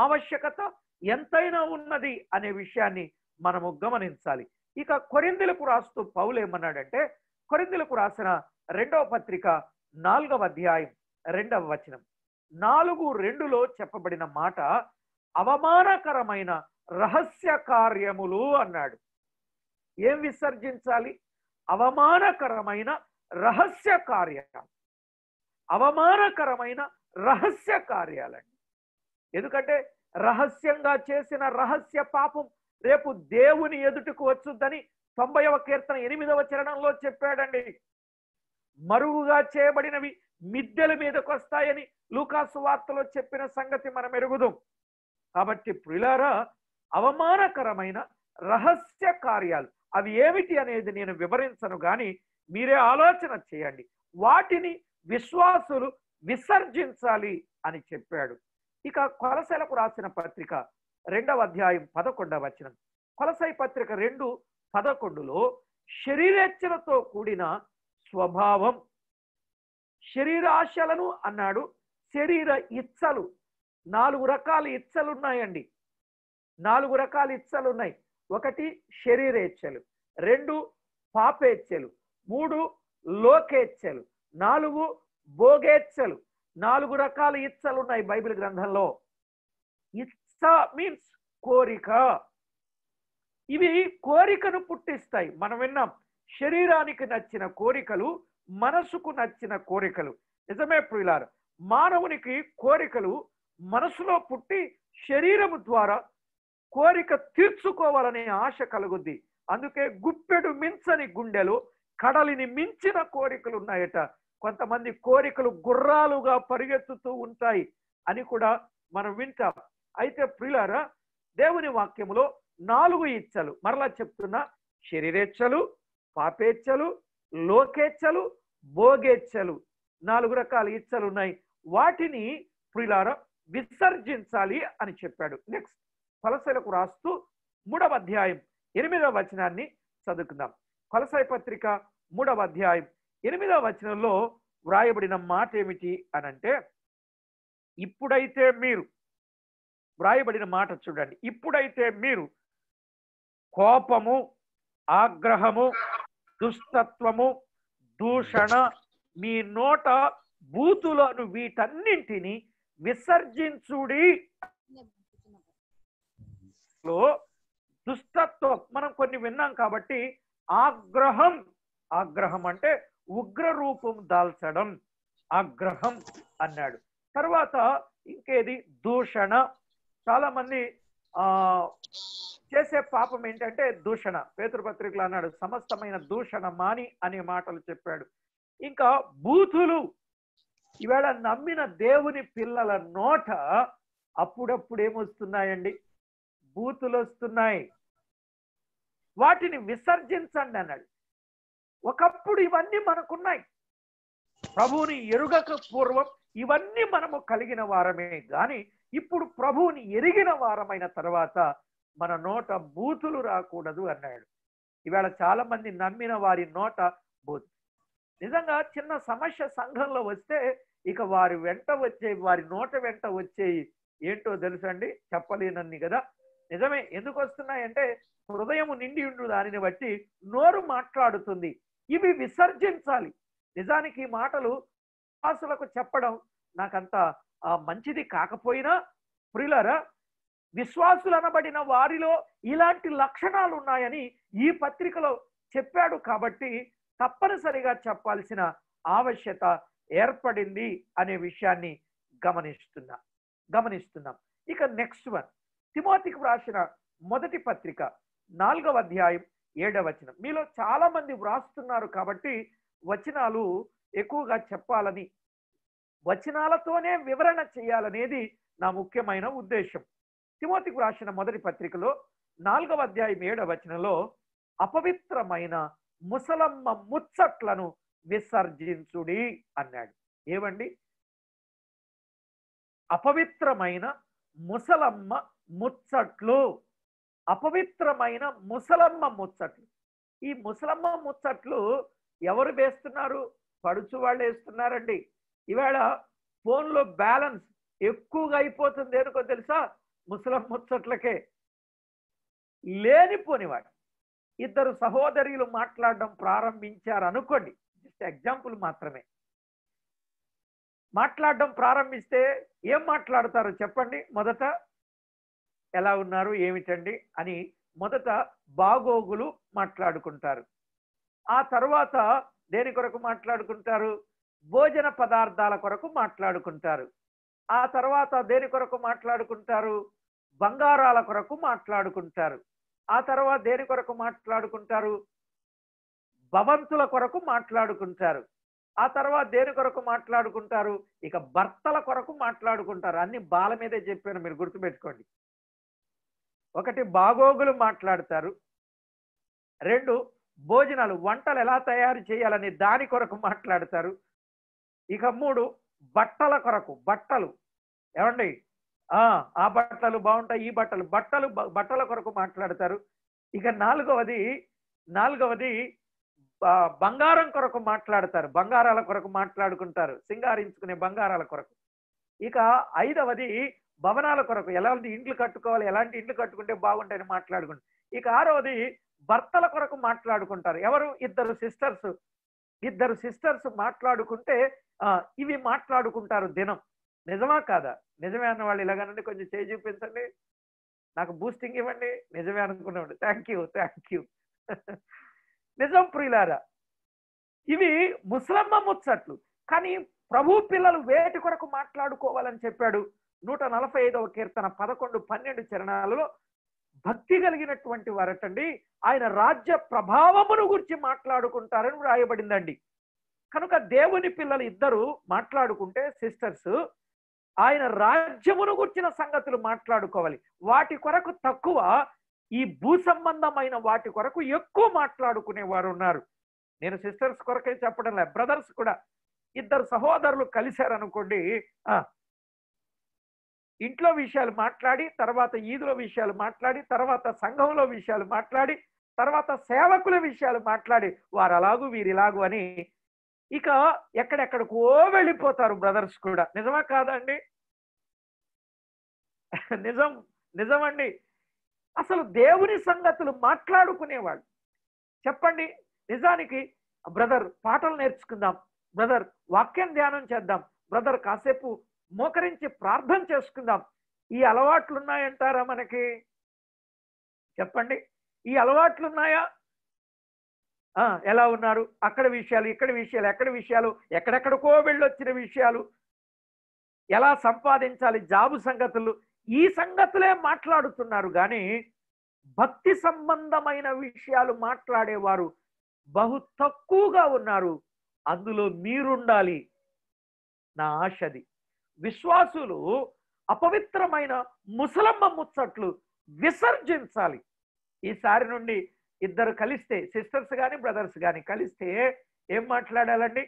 ఆవశ్యకత ఎంతైనా ఉన్నది అనే విషయాన్ని మనము గమనించాలి. ఇక కొరింథీయులకు రాస్తూ పౌలు ఏమన్నాడంటే, కొరింథీయులకు రాసిన 2వ పత్రిక 4వ అధ్యాయం 2వ వచనం. 4:2లో చెప్పబడిన మాట, అవమానకరమైన రహస్య కార్యములు అన్నాడు. ఏం విసర్జించాలి? అవమానకరమైన రహస్య కార్యాలు. అవమానకరమైన రహస్య కార్యాలండి. ఎందుకంటే రహస్యంగా చేసిన రహస్య పాపం రేపు దేవుని ఎదుటకు వచ్చుద్దని 90వ కీర్తన 8వ చరణంలో చెప్పాడండి. మరుగుగా చేయబడినవి మిద్దెల మీదకు వస్తాయని లూకాసు వార్తలో చెప్పిన సంగతి మనం ఎరుగుదాం. కాబట్టి ప్రియులారా, అవమానకరమైన రహస్య కార్యాలు అవి ఏమిటి అనేది నేను వివరించను, కానీ మీరే ఆలోచన చేయండి. వాటిని విశ్వాసులు విసర్జించాలి అని చెప్పాడు. ఇక కొలసైలకు రాసిన పత్రిక 2వ అధ్యాయం 11వ వచనం. కొలసై పత్రిక 2:11లో, శరీరేచ్ఛలతో కూడిన స్వభావం, శరీరాశలను అన్నాడు. శరీర ఇచ్చలు, 4 రకాల ఇచ్చలు ఉన్నాయండి. 4 రకాల ఇచ్చలు ఉన్నాయి. 1 శరీరేచ్ఛలు, 2 పాపేచ్ఛలు, 3 లోకేచ్ఛలు, 4 భోగేచ్ఛలు. 4 రకాల ఇచ్చలు ఉన్నాయి బైబిల్ గ్రంథంలో. ఇచ్చ మీన్స్ కోరిక. ఇవి కోరికను పుట్టిస్తాయి. మనం విన్నాం, శరీరానికి నచ్చిన కోరికలు, మనసుకు నచ్చిన కోరికలు. నిజమే ప్రియులారా, మానవునికి కోరికలు మనసులో పుట్టి శరీరము ద్వారా కోరిక తీర్చుకోవాలనే ఆశ కలుగుద్ది. అందుకే గుప్పెడు మించని గుండెలు కడలిని మించిన కోరికలు ఉన్నాయట. కొంతమంది కోరికలు గుర్రాలుగా పరిగెత్తుతూ ఉంటాయి అని కూడా మనం వింటాం. అయితే ప్రియులారా, దేవుని వాక్యములో 4 ఇచ్చలు, మరలా చెప్తున్నా, శరీరేచ్ఛలు, పాపేచ్ఛలు, లోకేచ్ఛలు, భోగేచ్ఛలు, 4 రకాల ఇచ్చలు ఉన్నాయి. వాటిని ప్రియులారా విసర్జించాలి అని చెప్పాడు. నెక్స్ట్ కొలసైలకు రాస్తూ 3వ అధ్యాయం 8వ వచనాన్ని చదువుకుందాం. కొలసై పత్రిక 3వ అధ్యాయం 8వ వచనంలో వ్రాయబడిన మాట ఏమిటి అనంటే, ఇప్పుడైతే మీరు, వ్రాయబడిన మాట చూడండి, ఇప్పుడైతే మీరు కోపము, ఆగ్రహము, దుష్టత్వము, దూషణ, మీ నోట బూతులను వీటన్నింటినీ విసర్జించుడి. దుష్టత్వం మనం కొన్ని విన్నాం కాబట్టి, ఆగ్రహం, ఆగ్రహం అంటే ఉగ్ర రూపం దాల్చడం, ఆగ్రహం అన్నాడు. తర్వాత ఇంకేది, దూషణ. చాలా మంది చేసే పాపం ఏంటంటే దూషణ. పేతురుపత్రికలో అన్నాడు, సమస్తమైన దూషణ మాని అనే మాటలు చెప్పాడు. ఇంకా బూతులు. ఈవేళ నమ్మిన దేవుని పిల్లల నోట అప్పుడప్పుడు ఏమొస్తున్నాయండి? బూతులు వస్తున్నాయి. వాటిని విసర్జించండి అన్నాడు. ఒకప్పుడు ఇవన్నీ మనకున్నాయి. ప్రభువుని ఎరుగక పూర్వం ఇవన్నీ మనము కలిగిన వారమే, కానీ ఇప్పుడు ప్రభువుని ఎరిగిన వారమైన తర్వాత మన నోట బూతులు రాకూడదు అన్నాడు. ఈవేళ చాలా మంది నమ్మిన వారి నోట బూతు. నిజంగా చిన్న సమస్య సంఘంలో వస్తే ఇక వారి వెంట వచ్చే, వారి నోట వెంట వచ్చేయి ఏంటో తెలుసండి, చెప్పలేనన్ని కదా. నిజమే. ఎందుకు వస్తున్నాయంటే హృదయము నిండి ఉండు దానిని బట్టి నోరు మాట్లాడుతుంది. ఇవి విసర్జించాలి. నిజానికి ఈ మాటలు విశ్వాసులకు చెప్పడం నాకంత మంచిది కాకపోయినా, ప్రియులారా, విశ్వాసులు అనబడిన వారిలో ఇలాంటి లక్షణాలు ఉన్నాయని ఈ పత్రికలో చెప్పాడు కాబట్టి తప్పనిసరిగా చెప్పాల్సిన ఆవశ్యకత ఏర్పడింది అనే విషయాన్ని గమనిస్తున్నాం. ఇక నెక్స్ట్ వన్, తిమోతికి వ్రాసిన మొదటి పత్రిక 4వ అధ్యాయం 7వ వచనం. మీలో చాలా మంది వ్రాస్తున్నారు కాబట్టి వచనాలు ఎక్కువగా చెప్పాలని, వచనాలతోనే వివరణ చేయాలనేది నా ముఖ్యమైన ఉద్దేశం. తిమోతికి వ్రాసిన మొదటి పత్రికలో 4వ అధ్యాయం 7వ వచనంలో అపవిత్రమైన ముసలమ్మ ముచ్చట్లను విసర్జించుడి అన్నాడు. ఏమండి? అపవిత్రమైన ముసలమ్మ ముచ్చట్లు, అపవిత్రమైన ముసలమ్మ ముచ్చట్లు. ఈ ముసలమ్మ ముచ్చట్లు ఎవరు వేస్తున్నారు? పడుచు వాళ్ళు వేస్తున్నారండి. ఈవేళ ఫోన్లో బ్యాలెన్స్ ఎక్కువగా అయిపోతుంది. ఎందుకో తెలుసా? ముసలమ్మ ముచ్చట్లకే. లేనిపోనివాడు. 2 సహోదరులు మాట్లాడడం ప్రారంభించారు అనుకోండి, జస్ట్ ఎగ్జాంపుల్ మాత్రమే. మాట్లాడడం ప్రారంభిస్తే ఏం మాట్లాడతారు చెప్పండి? మొదట ఎలా ఉన్నారు, ఏమిటండి అని మొదట బాగోగులు మాట్లాడుకుంటారు. ఆ తర్వాత దేని కొరకు మాట్లాడుకుంటారు? భోజన పదార్థాల కొరకు మాట్లాడుకుంటారు. ఆ తర్వాత దేని కొరకు మాట్లాడుకుంటారు? బంగారాల కొరకు మాట్లాడుకుంటారు. ఆ తర్వాత దేని కొరకు మాట్లాడుకుంటారు? భవంతుల కొరకు మాట్లాడుకుంటారు. ఆ తర్వాత దేని కొరకు మాట్లాడుకుంటారు? ఇక భర్తల కొరకు మాట్లాడుకుంటారు. అన్ని బాల మీదే చెప్పాను, మీరు గుర్తుపెట్టుకోండి. 1 బాగోగులు మాట్లాడతారు. 2 భోజనాలు, వంటలు ఎలా తయారు చేయాలని దాని కొరకు మాట్లాడతారు. ఇక 3 బట్టల కొరకు, బట్టలు ఏమండి, ఆ బట్టలు బాగుంటాయి, ఈ బట్టల కొరకు మాట్లాడతారు. ఇక నాలుగవది బంగారం కొరకు మాట్లాడతారు. బంగారాల కొరకు మాట్లాడుకుంటారు, సింగారించుకునే బంగారాల కొరకు. ఇక 5వది భవనాల కొరకు ఎలాంటి ఇండ్లు కట్టుకోవాలి, ఎలాంటి ఇండ్లు కట్టుకుంటే బాగుంటాయని మాట్లాడుకుంటారు. ఇక 6వది భర్తల కొరకు మాట్లాడుకుంటారు. ఎవరు? ఇద్దరు సిస్టర్స్ మాట్లాడుకుంటే ఇవి మాట్లాడుకుంటారు దినం. నిజమా కాదా? నిజమే అన్న వాళ్ళు ఇలాగనండి, కొంచెం చేయి చూపించండి, నాకు బూస్టింగ్ ఇవ్వండి. నిజమే అనుకున్నాడు. Thank you. నిజం ప్రియులారా, ఇవి ముసలమ్మ ముచ్చట్లు. కానీ ప్రభు పిల్లలు వేటి కొరకు మాట్లాడుకోవాలని చెప్పాడు. 145వ కీర్తన 11, 12 చరణాలలో భక్తి కలిగినటువంటి వారటండి ఆయన రాజ్య ప్రభావమును గురించి మాట్లాడుకుంటారని వ్రాయబడిందండి. కనుక దేవుని పిల్లలు ఇద్దరు మాట్లాడుకుంటే సిస్టర్స్ ఆయన రాజ్యమును గురించిన సంగతులు మాట్లాడుకోవాలి. వాటి కొరకు తక్కువ, ఈ భూ సంబంధమైన వాటి కొరకు ఎక్కువ మాట్లాడుకునే వారు ఉన్నారు. నేను సిస్టర్స్ కొరకే చెప్పడం లేదు, బ్రదర్స్ కూడా. ఇద్దరు సహోదరులు కలిశారనుకోండి, ఇంట్లో విషయాలు మాట్లాడి, తర్వాత ఈదుల విషయాలు మాట్లాడి, తర్వాత సంఘంలో విషయాలు మాట్లాడి, తర్వాత సేవకుల విషయాలు మాట్లాడి, వారు అలాగూ వీరిలాగు అని ఇక ఎక్కడెక్కడికో వెళ్ళిపోతారు బ్రదర్స్ కూడా. నిజమా కాదా అండి? నిజమండి. అసలు దేవుని సంగతులు మాట్లాడుకునేవాళ్ళు. చెప్పండి, నిజానికి బ్రదర్ పాటలు నేర్చుకుందాం, బ్రదర్ వాక్యం ధ్యానం చేద్దాం, బ్రదర్ కాసేపు మోకరించి ప్రార్థన చేసుకుందాం. ఈ అలవాట్లు ఉన్నాయంటారా మనకి? చెప్పండి, ఈ అలవాట్లు ఉన్నాయా? ఎలా ఉన్నారు? అక్కడ విషయాలు, ఇక్కడ విషయాలు, ఎక్కడ విషయాలు, ఎక్కడెక్కడికో వెళ్ళొచ్చిన విషయాలు, ఎలా సంపాదించాలి, జాబు సంగతులు, ఈ సంగతులే మాట్లాడుతున్నారు. కానీ భక్తి సంబంధమైన విషయాలు మాట్లాడేవారు బహు తక్కువగా ఉన్నారు. అందులో మీరుండాలి, నా ఆశది. విశ్వాసులు అపవిత్రమైన ముసలమ్మ ముచ్చట్లు విసర్జించాలి. ఈసారి నుండి ఇద్దరు కలిస్తే, సిస్టర్స్ కానీ బ్రదర్స్ కానీ కలిస్తే ఏం మాట్లాడాలండి?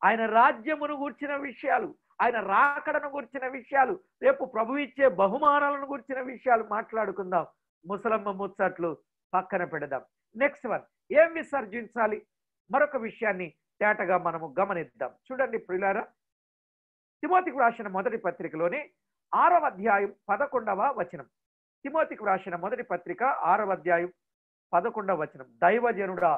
ఆయన రాజ్యమును గూర్చిన విషయాలు, ఆయన రాకడను గురించిన విషయాలు, రేపు ప్రభు ఇచ్చే బహుమానాలను గురించిన విషయాలు మాట్లాడుకుందాం. ముసలమ్మ ముచ్చట్లు పక్కన పెడదాం. నెక్స్ట్ వన్, ఏం విసర్జించాలి? మరొక విషయాన్ని తేటగా మనము గమనిద్దాం. చూడండి ప్రియులారా, తిమోతికి రాసిన మొదటి పత్రికలోని 6వ అధ్యాయం 11వ వచనం. తిమోతికి రాసిన మొదటి పత్రిక 6వ అధ్యాయం 11వ వచనం. దైవజనుడా,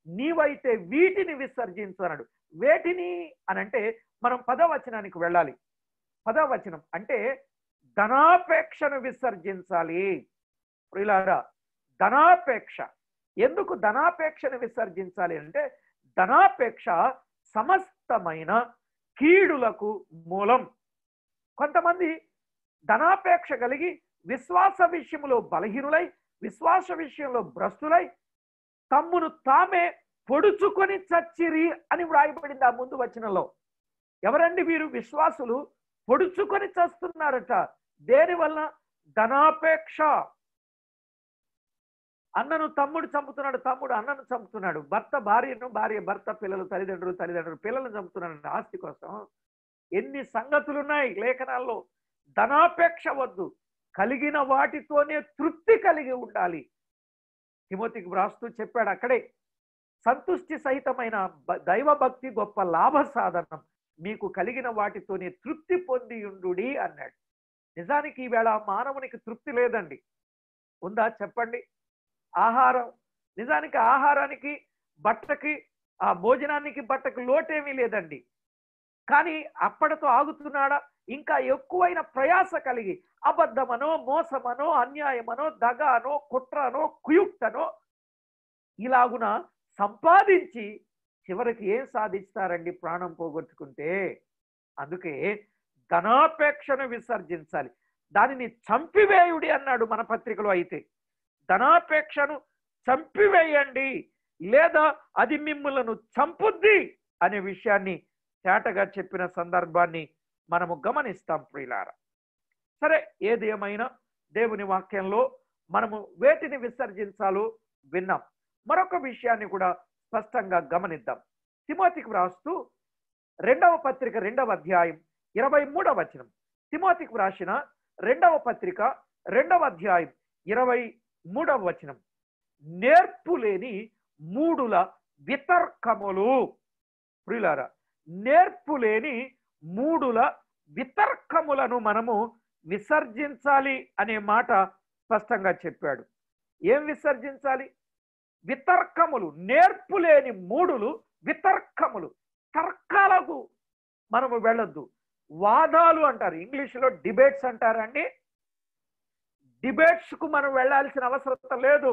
నీవైతే వీటిని విసర్జించు అన్నాడు. వేటిని అనంటే మనం 10వ వచనానికి వెళ్ళాలి. 10వ వచనం అంటే ధనాపేక్షను విసర్జించాలి. ప్రియులారా, ధనాపేక్ష. ఎందుకు ధనాపేక్షను విసర్జించాలి అంటే, ధనాపేక్ష సమస్తమైన కీడులకు మూలం. కొంతమంది ధనాపేక్ష కలిగి విశ్వాస విషయంలో బలహీనులై, విశ్వాస విషయంలో భ్రష్టులై, తమ్మును తామే పొడుచుకొని చచ్చిరి అని వ్రాయబడింది ఆ ముందు వచనంలో. ఎవరండి వీరు? విశ్వాసులు పొడుచుకొని చస్తున్నారట. దేనివల్ల? ధనాపేక్ష. అన్నను తమ్ముడు చంపుతున్నాడు, తమ్ముడు అన్నను చంపుతున్నాడు, భర్త భార్యను, భార్య భర్త, పిల్లలు తల్లిదండ్రులు పిల్లలను చంపుతున్నాడు ఆస్తి కోసం. ఎన్ని సంగతులున్నాయి లేఖనాల్లో. ధనాపేక్ష వద్దు, కలిగిన వాటితోనే తృప్తి కలిగి ఉండాలి. తిమోతికి వ్రాస్తూ చెప్పాడు అక్కడే, సంతుష్టి సహితమైన దైవ భక్తి గొప్ప లాభ సాధనం, మీకు కలిగిన వాటితోనే తృప్తి పొంది ఉండుడి అన్నాడు. నిజానికి ఈవేళ మానవునికి తృప్తి లేదండి. ఉందా చెప్పండి? ఆహారం, నిజానికి ఆహారానికి, బట్టకి, ఆ భోజనానికి, బట్టకి లోటేమీ లేదండి. కానీ అప్పటితో ఆగుతున్నాడా? ఇంకా ఎక్కువైన ప్రయాస కలిగి అబద్ధమనో, మోసమనో, అన్యాయమనో, దగానో, కుట్రనో, కుయుక్తనో ఇలాగున సంపాదించి చివరికి ఏం సాధిస్తారండి? ప్రాణం పోగొట్టుకుంటే. అందుకే ధనాపేక్షను విసర్జించాలి, దానిని చంపివేయుడి అన్నాడు మన పత్రికలో. అయితే ధనాపేక్షను చంపివేయండి, లేదా అది మిమ్మలను చంపుద్ది అనే విషయాన్ని తేటగా చెప్పిన సందర్భాన్ని మనము గమనిస్తాం ప్రియులారా. సరే, ఏది ఏమైనా దేవుని వాక్యంలో మనము వేటిని విసర్జించాలో విన్నాం. మరొక విషయాన్ని కూడా స్పష్టంగా గమనిద్దాం. తిమోతికి వ్రాస్తూ 2వ పత్రిక 2వ అధ్యాయం 23వ వచనం. తిమోతికి వ్రాసిన 2వ పత్రిక 2వ అధ్యాయం 23వ వచనం. నేర్పులేని మూడుల వితర్కములు. ప్రియులారా, నేర్పులేని మూడుల వితర్కములను మనము విసర్జించాలి అనే మాట స్పష్టంగా చెప్పాడు. ఏం విసర్జించాలి? వితర్కములు, నేర్పులేని మూడులు వితర్కములు. తర్కాలకు మనము వెళ్ళొద్దు. వాదాలు అంటారు, ఇంగ్లీష్లో డిబేట్స్ అంటారండి. డిబేట్స్కు మనం వెళ్ళాల్సిన అవసరం లేదు.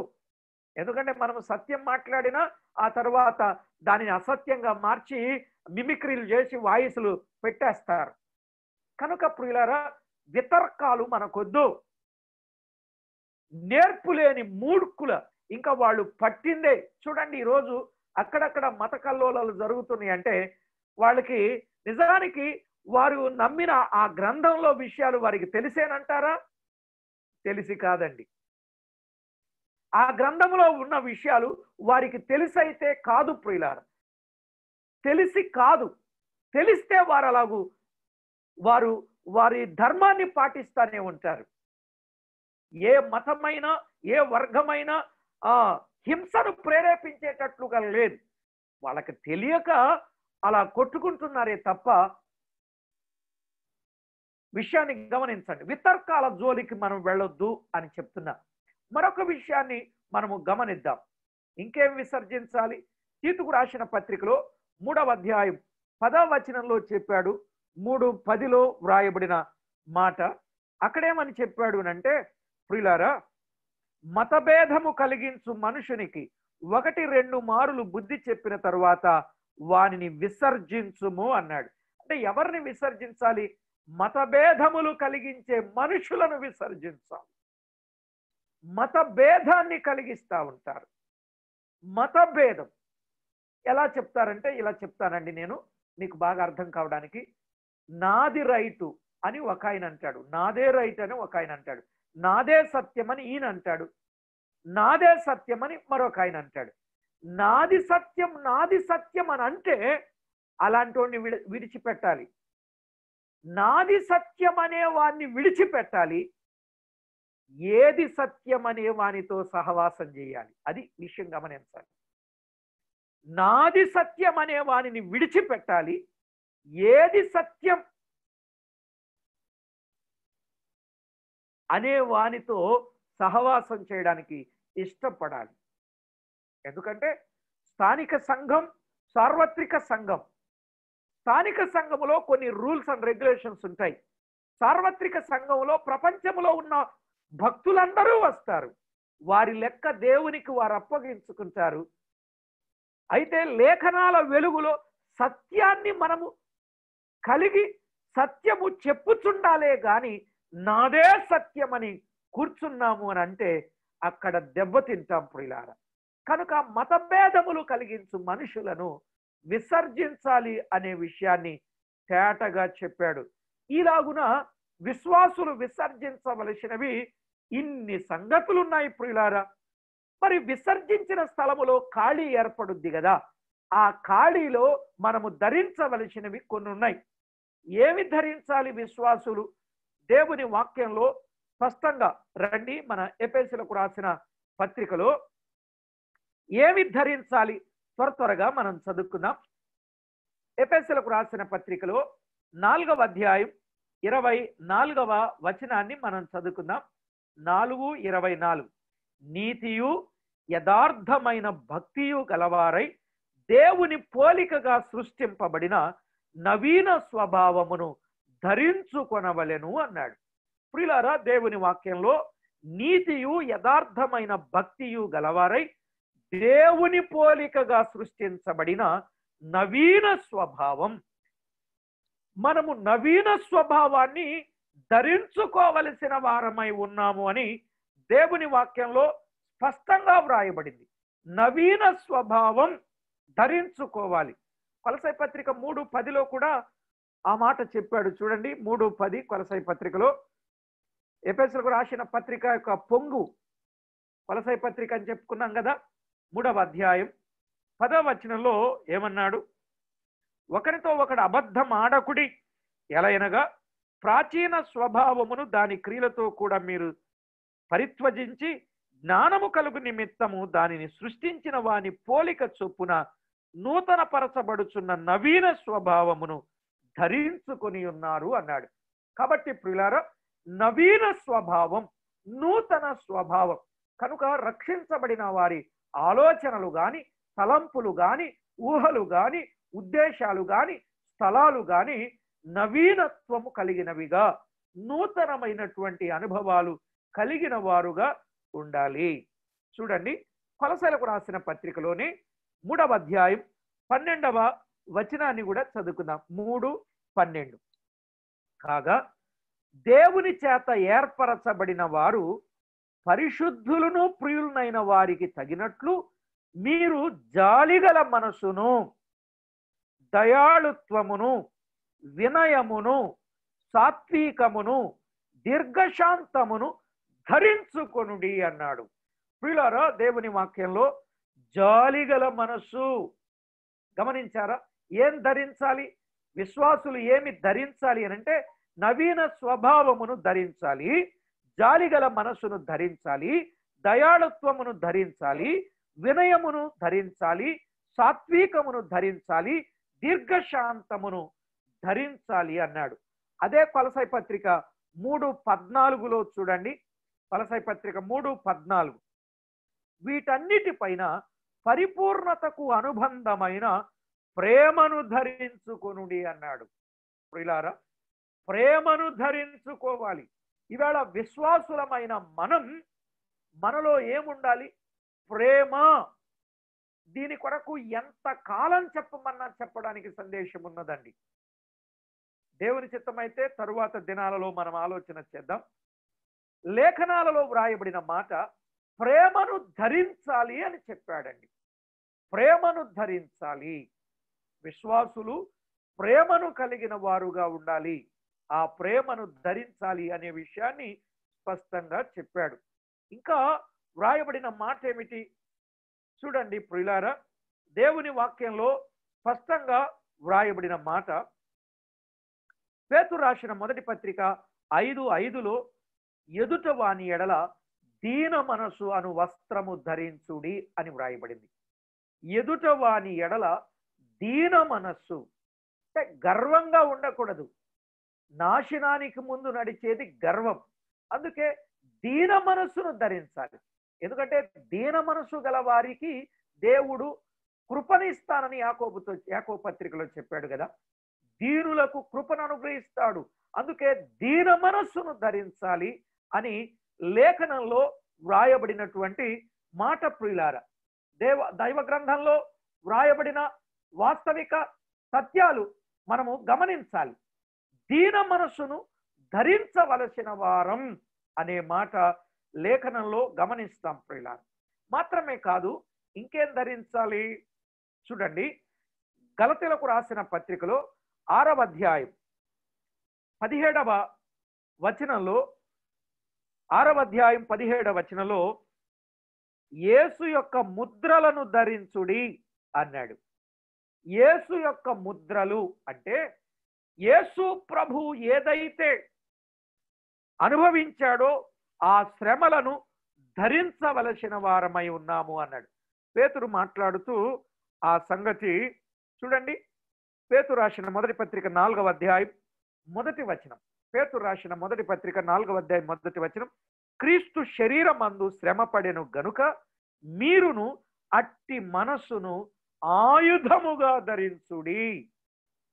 ఎందుకంటే మనము సత్యం మాట్లాడినా ఆ తర్వాత దానిని అసత్యంగా మార్చి మిమిక్రీలు చేసి వాయిస్లు పెట్టేస్తారు. కనుక ప్రియులారా, వితర్కాలు మనకొద్దు. నేర్పులేని మూర్ఖుల, ఇంకా వాళ్ళు పట్టిందే. చూడండి, ఈరోజు అక్కడక్కడ మత కల్లోలాలు జరుగుతున్నాయి. అంటే వాళ్ళకి నిజానికి వారు నమ్మిన ఆ గ్రంథంలో విషయాలు వారికి తెలిసేనంటారా? తెలిసి కాదండి. ఆ గ్రంథంలో ఉన్న విషయాలు వారికి తెలిసైతే కాదు ప్రియులారా, తెలిసి కాదు. తెలిస్తే వారు అలాగూ వారి ధర్మాన్ని పాటిస్తానే ఉంటారు. ఏ మతమైనా ఏ వర్గమైనా హింసను ప్రేరేపించేటట్లుగా లేదు. వాళ్ళకి తెలియక అలా కొట్టుకుంటున్నారే తప్ప, విషయాన్ని గమనించండి. వితర్కాల జోలికి మనం వెళ్ళొద్దు అని చెప్తున్నా. మరొక విషయాన్ని మనము గమనిద్దాం. ఇంకేం విసర్జించాలి? తీతుకు రాసిన పత్రికలో 3వ అధ్యాయం 10వ వచనంలో చెప్పాడు. 3:10లో వ్రాయబడిన మాట. అక్కడేమని చెప్పాడు అంటే, ప్రియులారా, మతభేదము కలిగించు మనుషునికి 1-2 మారులు బుద్ధి చెప్పిన తరువాత వానిని విసర్జించుము అన్నాడు. అంటే ఎవరిని విసర్జించాలి? మతభేదములు కలిగించే మనుషులను విసర్జించాలి. మతభేదాన్ని కలిగిస్తా ఉంటారు. మతభేదం ఎలా చెప్తారంటే ఇలా చెప్తానండి నేను, మీకు బాగా అర్థం కావడానికి. నాది రైటు అని ఒక ఆయన అంటాడు, నాదే రైట్ అని ఒక ఆయన అంటాడు, నాదే సత్యం అని ఈయన అంటాడు, నాదే సత్యం అని మరొక ఆయన అంటాడు. నాది సత్యం అని అంటే అలాంటి వాడిని విడిచిపెట్టాలి. నాది సత్యం అనే వాడిని విడిచిపెట్టాలి. ఏది సత్యం అనే వానితో సహవాసం చేయాలి. అది విషయం గమనించాలి. నాది సత్యం అనే వానిని విడిచిపెట్టాలి. ఏది సత్యం అనే వానితో సహవాసం చేయడానికి ఇష్టపడాలి. ఎందుకంటే స్థానిక సంఘం, సార్వత్రిక సంఘం. స్థానిక సంఘములో కొన్ని రూల్స్ అండ్ రెగ్యులేషన్స్ ఉంటాయి. సార్వత్రిక సంఘంలో ప్రపంచంలో ఉన్న భక్తులందరూ వస్తారు. వారి లెక్క దేవునికి వారు అప్పగించుకుంటారు. అయితే లేఖనాల వెలుగులో సత్యాన్ని మనము కలిగి సత్యము చెప్పుచుండాలే గాని నాదే సత్యమని కూర్చున్నాము అని అంటే అక్కడ దెబ్బతింటాం ప్రియులారా. కనుక మతభేదములు కలిగించు మనుషులను విసర్జించాలి అనే విషయాన్ని తేటగా చెప్పాడు. ఈలాగున విశ్వాసులు విసర్జించవలసినవి ఇన్ని సంగతులు ఉన్నాయి ప్రియులారా. మరి విసర్జించిన స్థలములో ఖాళీ ఏర్పడుద్ది కదా, ఆ ఖాళీలో మనము ధరించవలసినవి కొన్ని ఉన్నాయి. ఏమి ధరించాలి విశ్వాసులు? దేవుని వాక్యంలో స్పష్టంగా రండి, మన ఎఫెసీయులకు రాసిన పత్రికలో ఏమి ధరించాలి త్వరగా మనం చదువుకుందాం. ఎఫెసీయులకు రాసిన పత్రికలో 4వ అధ్యాయం 24వ వచనాన్ని మనం చదువుకుందాం. 4:24 నీతియు యథార్థమైన భక్తియు గలవారై దేవుని పోలికగా సృష్టింపబడిన నవీన స్వభావమును ధరించుకొనవలెను అన్నాడు. ప్రియులారా, దేవుని వాక్యంలో నీతియు యథార్థమైన భక్తియు గలవారై దేవుని పోలికగా సృష్టించబడిన నవీన స్వభావం. మనము నవీన స్వభావాన్ని ధరించుకోవలసిన వారమై ఉన్నాము అని దేవుని వాక్యంలో స్పష్టంగా వ్రాయబడింది. నవీన స్వభావం ధరించుకోవాలి. కొలసై పత్రిక 3:10లో కూడా ఆ మాట చెప్పాడు. చూడండి, 3:10 కొలసై పత్రికలో. ఎఫెసీయులకు రాసిన పత్రిక యొక్క పొంగు కొలసై పత్రిక అని చెప్పుకున్నాం కదా. 3వ అధ్యాయం 10వ వచనంలో ఏమన్నాడు? ఒకరితో ఒకడు అబద్ధం ఆడకుడి, ఎలయనగా ప్రాచీన స్వభావమును దాని క్రియలతో కూడా మీరు పరిత్వజించి జ్ఞానము కలుగు నిమిత్తము దానిని సృష్టించిన వాని పోలిక చొప్పున నూతన పరచబడుచున్న నవీన స్వభావమును ధరించుకొని ఉన్నారు అన్నాడు. కాబట్టి ప్రియులారా, నవీన స్వభావం, నూతన స్వభావం కనుక రక్షించబడిన వారి ఆలోచనలు గాని, తలంపులు గాని, ఊహలు గాని, ఉద్దేశాలు గాని, స్థలాలు గాని నవీనత్వము కలిగినవిగా, నూతనమైనటువంటి అనుభవాలు కలిగిన వారుగా ఉండాలి. చూడండి, కొలసలకు రాసిన పత్రికలోని 3వ అధ్యాయం 12వ వచనాన్ని కూడా చదువుకుందాం. 3:12. కాగా దేవుని చేత ఏర్పరచబడిన వారు పరిశుద్ధులను ప్రియులనైన వారికి తగినట్లు మీరు జాలిగల మనసును, దయాళుత్వమును, వినయమును, సాత్వికమును, దీర్ఘశాంతమును ధరించుకొనుడి అన్నాడు. ప్రియులారా, దేవుని వాక్యంలో జాలిగల మనస్సు గమనించారా? ఏం ధరించాలి? విశ్వాసులు ఏమి ధరించాలి అని అంటే నవీన స్వభావమును ధరించాలి, జాలిగల మనస్సును ధరించాలి, దయాళుత్వమును ధరించాలి, వినయమును ధరించాలి, సాత్వికమును ధరించాలి, దీర్ఘశాంతమును ధరించాలి అన్నాడు. అదే కొలసై పత్రిక 3:14లో చూడండి. కొలసై పత్రిక 3:14, వీటన్నిటిపైన పరిపూర్ణతకు అనుబంధమైన ప్రేమను ధరించుకొనుడి అన్నాడు. ప్రియులారా, ప్రేమను ధరించుకోవాలి. ఇవాళ విశ్వాసులమైన మనలో ఏముండాలి? ప్రేమ. దీని కొరకు ఎంత కాలం చెప్పమన్నా చెప్పడానికి సందేశం ఉన్నదండి. దేవుని చిత్తమైతే తరువాత దినాలలో మనం ఆలోచన చేద్దాం. లేఖనాలలో వ్రాయబడిన మాట ప్రేమను ధరించాలి అని చెప్పాడండి. ప్రేమను ధరించాలి. విశ్వాసులు ప్రేమను కలిగిన వారుగా ఉండాలి. ఆ ప్రేమను ధరించాలి అనే విషయాన్ని స్పష్టంగా చెప్పాడు. ఇంకా వ్రాయబడిన మాట ఏమిటి చూడండి ప్రియులారా, దేవుని వాక్యంలో స్పష్టంగా వ్రాయబడిన మాట పేతురు రాసిన మొదటి పత్రిక 5:5లో ఎదుట వాని ఎడల దీన మనసు అను వస్త్రము ధరించుడి అని వ్రాయబడింది. ఎదుట వాని ఎడల దీన మనస్సు అంటే గర్వంగా ఉండకూడదు. నాశనానికి ముందు నడిచేది గర్వం. అందుకే దీన మనస్సును ధరించాలి. ఎందుకంటే దీన మనస్సు గల వారికి దేవుడు కృపనిస్తానని యాకోబు పత్రికలో చెప్పాడు కదా. దీనులకు కృపను అనుగ్రహిస్తాడు. అందుకే దీన మనస్సును ధరించాలి అని లేఖనంలో వ్రాయబడినటువంటి మాట ప్రియులారా. దైవ గ్రంథంలో వ్రాయబడిన వాస్తవిక సత్యాలు మనము గమనించాలి. దీన మనస్సును ధరించవలసిన వారం అనే మాట లేఖనంలో గమనిస్తాం ప్రియులారా. మాత్రమే కాదు, ఇంకేం ధరించాలి చూడండి. గలతీలకు రాసిన పత్రికలో 6వ అధ్యాయం 17వ వచనంలో 6వ అధ్యాయం 17వ వచనంలో యేసు యొక్క ముద్రలను ధరించుడి అన్నాడు. యేసు యొక్క ముద్రలు అంటే యేసు ప్రభు ఏదైతే అనుభవించాడో ఆ శ్రమలను ధరించవలసిన వారమై ఉన్నాము అన్నాడు. పేతురు మాట్లాడుతూ ఆ సంగతి చూడండి. పేతురు రాసిన మొదటి పత్రిక 4వ అధ్యాయం 1వ వచనం. పేతురు రాసిన మొదటి పత్రిక 4వ అధ్యాయం 1వ వచనం, క్రీస్తు శరీరమందు శ్రమ పడెను గనుక మీరును అట్టి మనస్సును ఆయుధముగా ధరించుడి.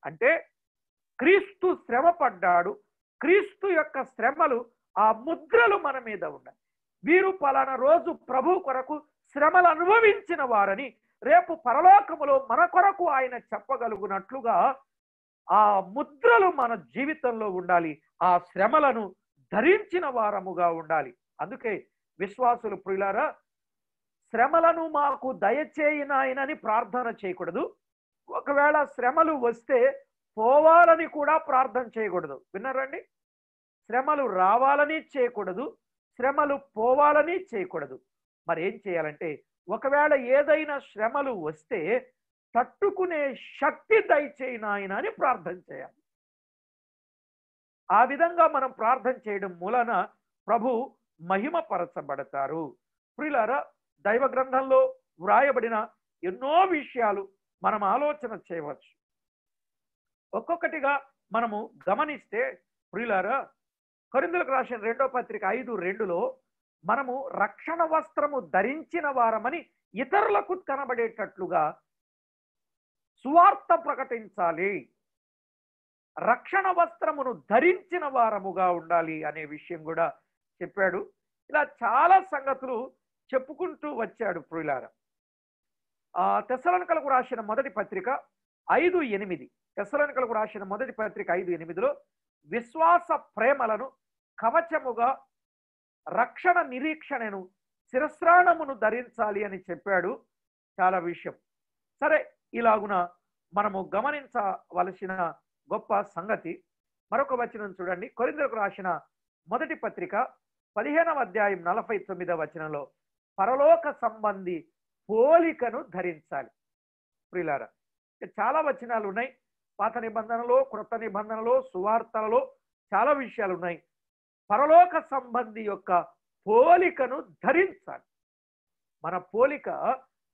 అంటే క్రీస్తు శ్రమ పడ్డాడు. క్రీస్తు యొక్క శ్రమలు ఆ ముద్రలు మన మీద ఉన్నాయి. వీరు పలానా రోజు ప్రభు కొరకు శ్రమలు అనుభవించిన వారని రేపు పరలోకములో మన కొరకు ఆయన చెప్పగలుగునట్లుగా ఆ ముద్రలు మన జీవితంలో ఉండాలి. ఆ శ్రమలను ధరించిన వారముగా ఉండాలి. అందుకే విశ్వాసులు ప్రియులారా, శ్రమలను మాకు దయచేయనాయనని ప్రార్థన చేయకూడదు. ఒకవేళ శ్రమలు వస్తే పోవాలని కూడా ప్రార్థన చేయకూడదు. విన్నారండి? శ్రమలు రావాలని చేయకూడదు, శ్రమలు పోవాలని చేయకూడదు. మరి ఏం చేయాలంటే, ఒకవేళ ఏదైనా శ్రమలు వస్తే తట్టుకునే శక్తి దయచేయి నాయన అని ప్రార్థన చేయాలి. ఆ విధంగా మనం ప్రార్థన చేయడం మూలన ప్రభు మహిమపరచబడతారు. ప్రియులారా, దైవ గ్రంథంలో వ్రాయబడిన ఎన్నో విషయాలు మనం ఆలోచన చేయవచ్చు. ఒక్కొక్కటిగా మనము గమనిస్తే ప్రియులారా, కొరింథీయులకు రాసిన 2వ పత్రిక 5:2లో మనము రక్షణ వస్త్రము ధరించిన వారమని ఇతరులకు కనబడేటట్లుగా సువార్త ప్రకటించాలి, రక్షణ వస్త్రమును ధరించిన వారముగా ఉండాలి అనే విషయం కూడా చెప్పాడు. ఇలా చాలా సంగతులు చెప్పుకుంటూ వచ్చాడు ప్రియులారా. తెస్సలోనికలకు రాసిన మొదటి పత్రిక 5:8, తెస్సలోనికలకు రాసిన మొదటి పత్రిక 5:8లో విశ్వాస ప్రేమలను కవచముగా, రక్షణ నిరీక్షణను, శిరస్త్రాణమును ధరించాలి అని చెప్పాడు. చాలా విషయం. సరే, ఇలాగున మనము గమనించవలసిన గొప్ప సంగతి మరొక వచనం చూడండి. కొరింథీయులకు రాసిన మొదటి పత్రిక 15వ అధ్యాయం 49వ వచనంలో పరలోక సంబంధి పోలికను ధరించాలి. ప్రియులారా, చాలా వచనాలు ఉన్నాయి. పాత నిబంధనలో, క్రొత్త నిబంధనలో, సువార్తలలో చాలా విషయాలు ఉన్నాయి. పరలోక సంబంధి యొక్క పోలికను ధరించాలి. మన పోలిక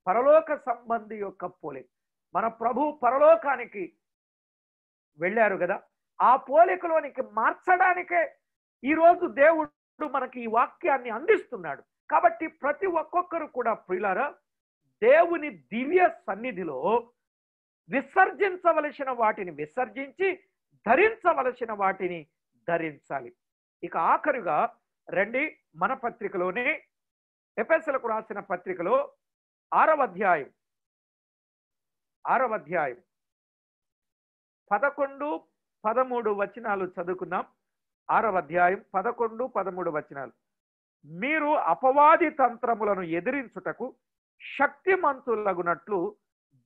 పరలోక సంబంధి యొక్క పోలిక. మన ప్రభు పరలోకానికి వెళ్ళారు కదా, ఆ పోలికలోనికి మార్చడానికే ఈరోజు దేవుడు మనకి ఈ వాక్యాన్ని అందిస్తున్నాడు. కాబట్టి ప్రతి ఒక్కొక్కరు కూడా ప్రియులారా, దేవుని దివ్య సన్నిధిలో విసర్జించవలసిన వాటిని విసర్జించి ధరించవలసిన వాటిని ధరించాలి. ఇక ఆఖరుగా రండి, మన పత్రికలోనే ఎఫెసీయులకు రాసిన పత్రికలో 6వ అధ్యాయం 11, 13 వచనాలు చదువుకుందాం. 6వ అధ్యాయం 11, 13 వచనాలు. మీరు అపవాది తంత్రములను ఎదిరించుటకు శక్తిమంతులగునట్లు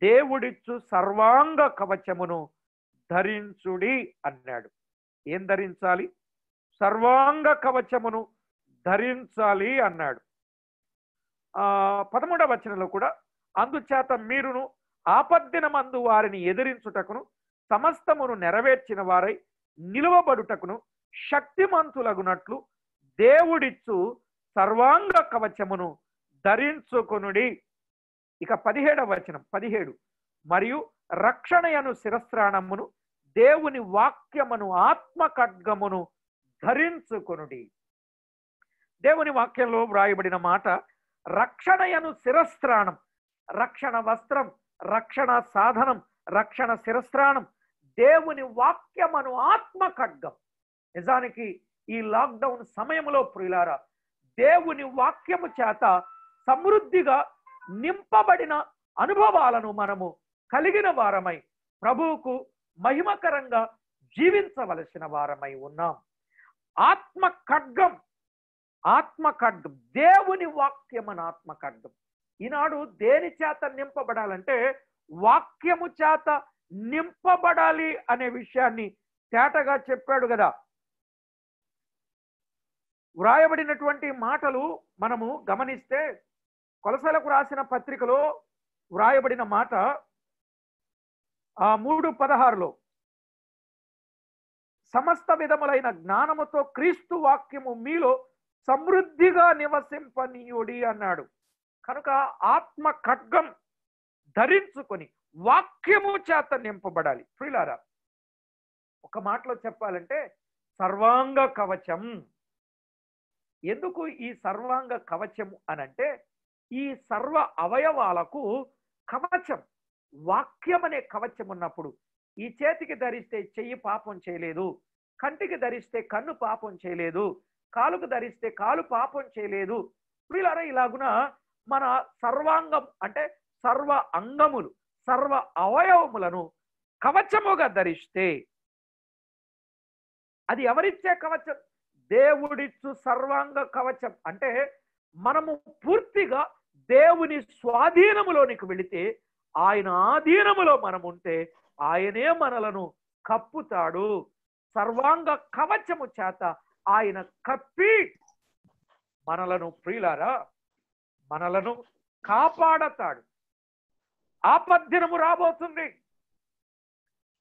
దేవుడిచ్చు సర్వాంగ కవచమును ధరించుడి అన్నాడు. ఏం ధరించాలి? సర్వాంగ కవచమును ధరించాలి అన్నాడు. 13వ వచనంలో కూడా అందుచేత మీరును ఆపద్దినమందు వారిని ఎదిరించుటకును సమస్తమును నెరవేర్చిన వారై నిలువబడుటకును శక్తిమంతులగునట్లు దేవుడిచ్చు సర్వాంగ కవచమును ధరించుకొనుడి. ఇక 17వ వచనం 17, మరియు రక్షణయను శిరస్త్రాణమును దేవుని వాక్యమును ఆత్మ ఖడ్గమును ధరించుకొనుడి. దేవుని వాక్యంలో వ్రాయబడిన మాట రక్షణయను శిరస్త్రాణం, రక్షణ వస్త్రం, రక్షణ సాధనం, రక్షణ శిరస్త్రాణం, దేవుని వాక్యమును ఆత్మ ఖడ్గం. నిజానికి ఈ లాక్డౌన్ సమయంలో ప్రియులారా, దేవుని వాక్యము చేత సమృద్ధిగా నింపబడిన అనుభవాలను మనము కలిగిన వారమై ప్రభువుకు మహిమకరంగా జీవించవలసిన వారమై ఉన్నాం. ఆత్మ ఖడ్గం, ఆత్మ ఖడ్గం, దేవుని వాక్యమన ఆత్మ ఖడ్గం. ఈనాడు దేని చేత నింపబడాలంటే వాక్యము చేత నింపబడాలి అనే విషయాన్ని తేటగా చెప్పాడు కదా. వ్రాయబడినటువంటి మాటలు మనము గమనిస్తే కొలసలకు రాసిన పత్రికలో వ్రాయబడిన మాట 3:16లో సమస్త విధములైన జ్ఞానముతో క్రీస్తు వాక్యము మీలో సమృద్ధిగా నివసింపనీయుడి అన్నాడు. కనుక ఆత్మ ఖడ్గం ధరించుకొని వాక్యము చేత నింపబడాలి. ప్రియులారా, ఒక మాటలో చెప్పాలంటే సర్వాంగ కవచం. ఎందుకు ఈ సర్వాంగ కవచం అనంటే ఈ సర్వ అవయవాలకు కవచం, వాక్యం అనే కవచం ఉన్నప్పుడు ఈ చేతికి ధరిస్తే చెయ్యి పాపం చేయలేదు, కంటికి ధరిస్తే కన్ను పాపం చేయలేదు, కాలుకు ధరిస్తే కాలు పాపం చేయలేదు. ప్రియులారా, ఇలాగున మన సర్వాంగం అంటే సర్వ అంగములు, సర్వ అవయవములను కవచముగా ధరిస్తే అది ఎవరిచ్చే కవచం? దేవుడిచ్చు సర్వాంగ కవచం. అంటే మనము పూర్తిగా దేవుని స్వాధీనములోనికి వెళితే, ఆయన ఆధీనములో మనం ఉంటే ఆయనే మనలను కప్పుతాడు. సర్వాంగ కవచము చేత ఆయన కప్పి మనలను ప్రియులారా మనలను కాపాడతాడు. ఆపద్దినము రాబోతుంది,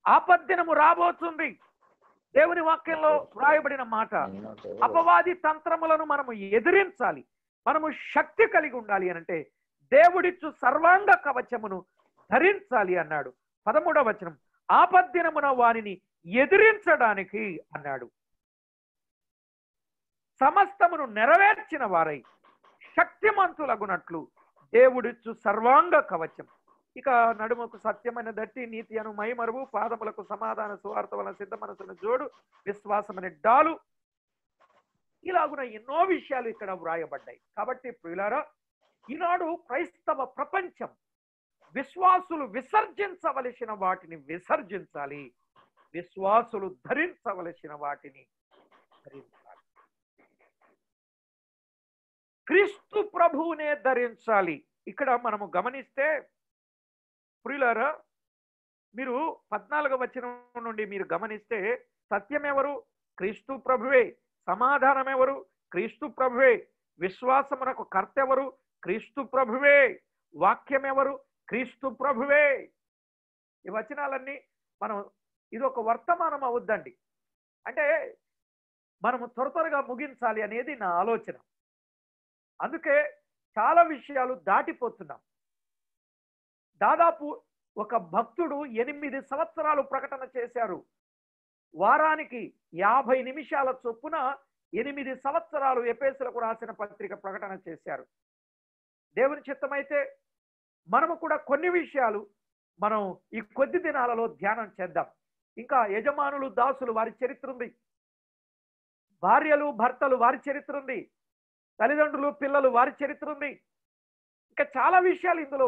ఆపద్దినము రాబోతుంది. దేవుని వాక్యంలో వ్రాయబడిన మాట అపవాది తంత్రములను మనము ఎదిరించాలి, మనము శక్తి కలిగి ఉండాలి అనంటే దేవుడిచ్చు సర్వాంగ కవచమును ధరించాలి అన్నాడు. 13వ వచనం, ఆపద్దినమున వారిని ఎదిరించడానికి అన్నాడు. సమస్తమును నెరవేర్చిన వారై శక్తిమంతులగునట్లు దేవుడిచ్చు సర్వాంగ కవచం. ఇక నడుముకు సత్యమైన దట్టి, నీతి అను మైమరువు, పాదములకు సమాధాన సువార్త వలన సిద్ధ మనసును జోడు, విశ్వాసమనే డాలు, ఇలాగున ఎన్నో విషయాలు ఇక్కడ వ్రాయబడ్డాయి. కాబట్టి ప్రియులారా, ఈనాడు క్రైస్తవ ప్రపంచం విశ్వాసులు విసర్జించవలసిన వాటిని విసర్జించాలి, విశ్వాసులు ధరించవలసిన వాటిని ధరించాలి. క్రీస్తు ప్రభువునే ధరించాలి. ఇక్కడ మనము గమనిస్తే ప్రియులారా, మీరు 14వ వచనం నుండి మీరు గమనిస్తే సత్యం ఎవరు? క్రీస్తు ప్రభువే. సమాధానం ఎవరు? క్రీస్తు ప్రభువే. విశ్వాసమునకు కర్త ఎవరు? క్రీస్తు ప్రభువే. వాక్యం ఎవరు? క్రీస్తు ప్రభువే. ఈ వచనాలన్నీ మనం ఇది ఒక వర్తమానం అవుద్దండి. అంటే మనము త్వరగా ముగించాలి అనేది నా ఆలోచన. అందుకే చాలా విషయాలు దాటిపోతున్నాం. దాదాపు ఒక భక్తుడు 8 సంవత్సరాలు ప్రకటన చేశారు. వారానికి 50 నిమిషాల చొప్పున 8 సంవత్సరాలు ఎఫెసీయులకు రాసిన పత్రిక ప్రకటన చేశారు. దేవుని చిత్తమైతే మనము కూడా కొన్ని విషయాలు మనం ఈ కొద్ది దినాలలో ధ్యానం చేద్దాం. ఇంకా యజమానులు దాసులు వారి చరిత్ర ఉంది, భార్యలు భర్తలు వారి చరిత్ర ఉంది, తల్లిదండ్రులు పిల్లలు వారి చరిత్ర ఉంది. ఇంకా చాలా విషయాలు ఇందులో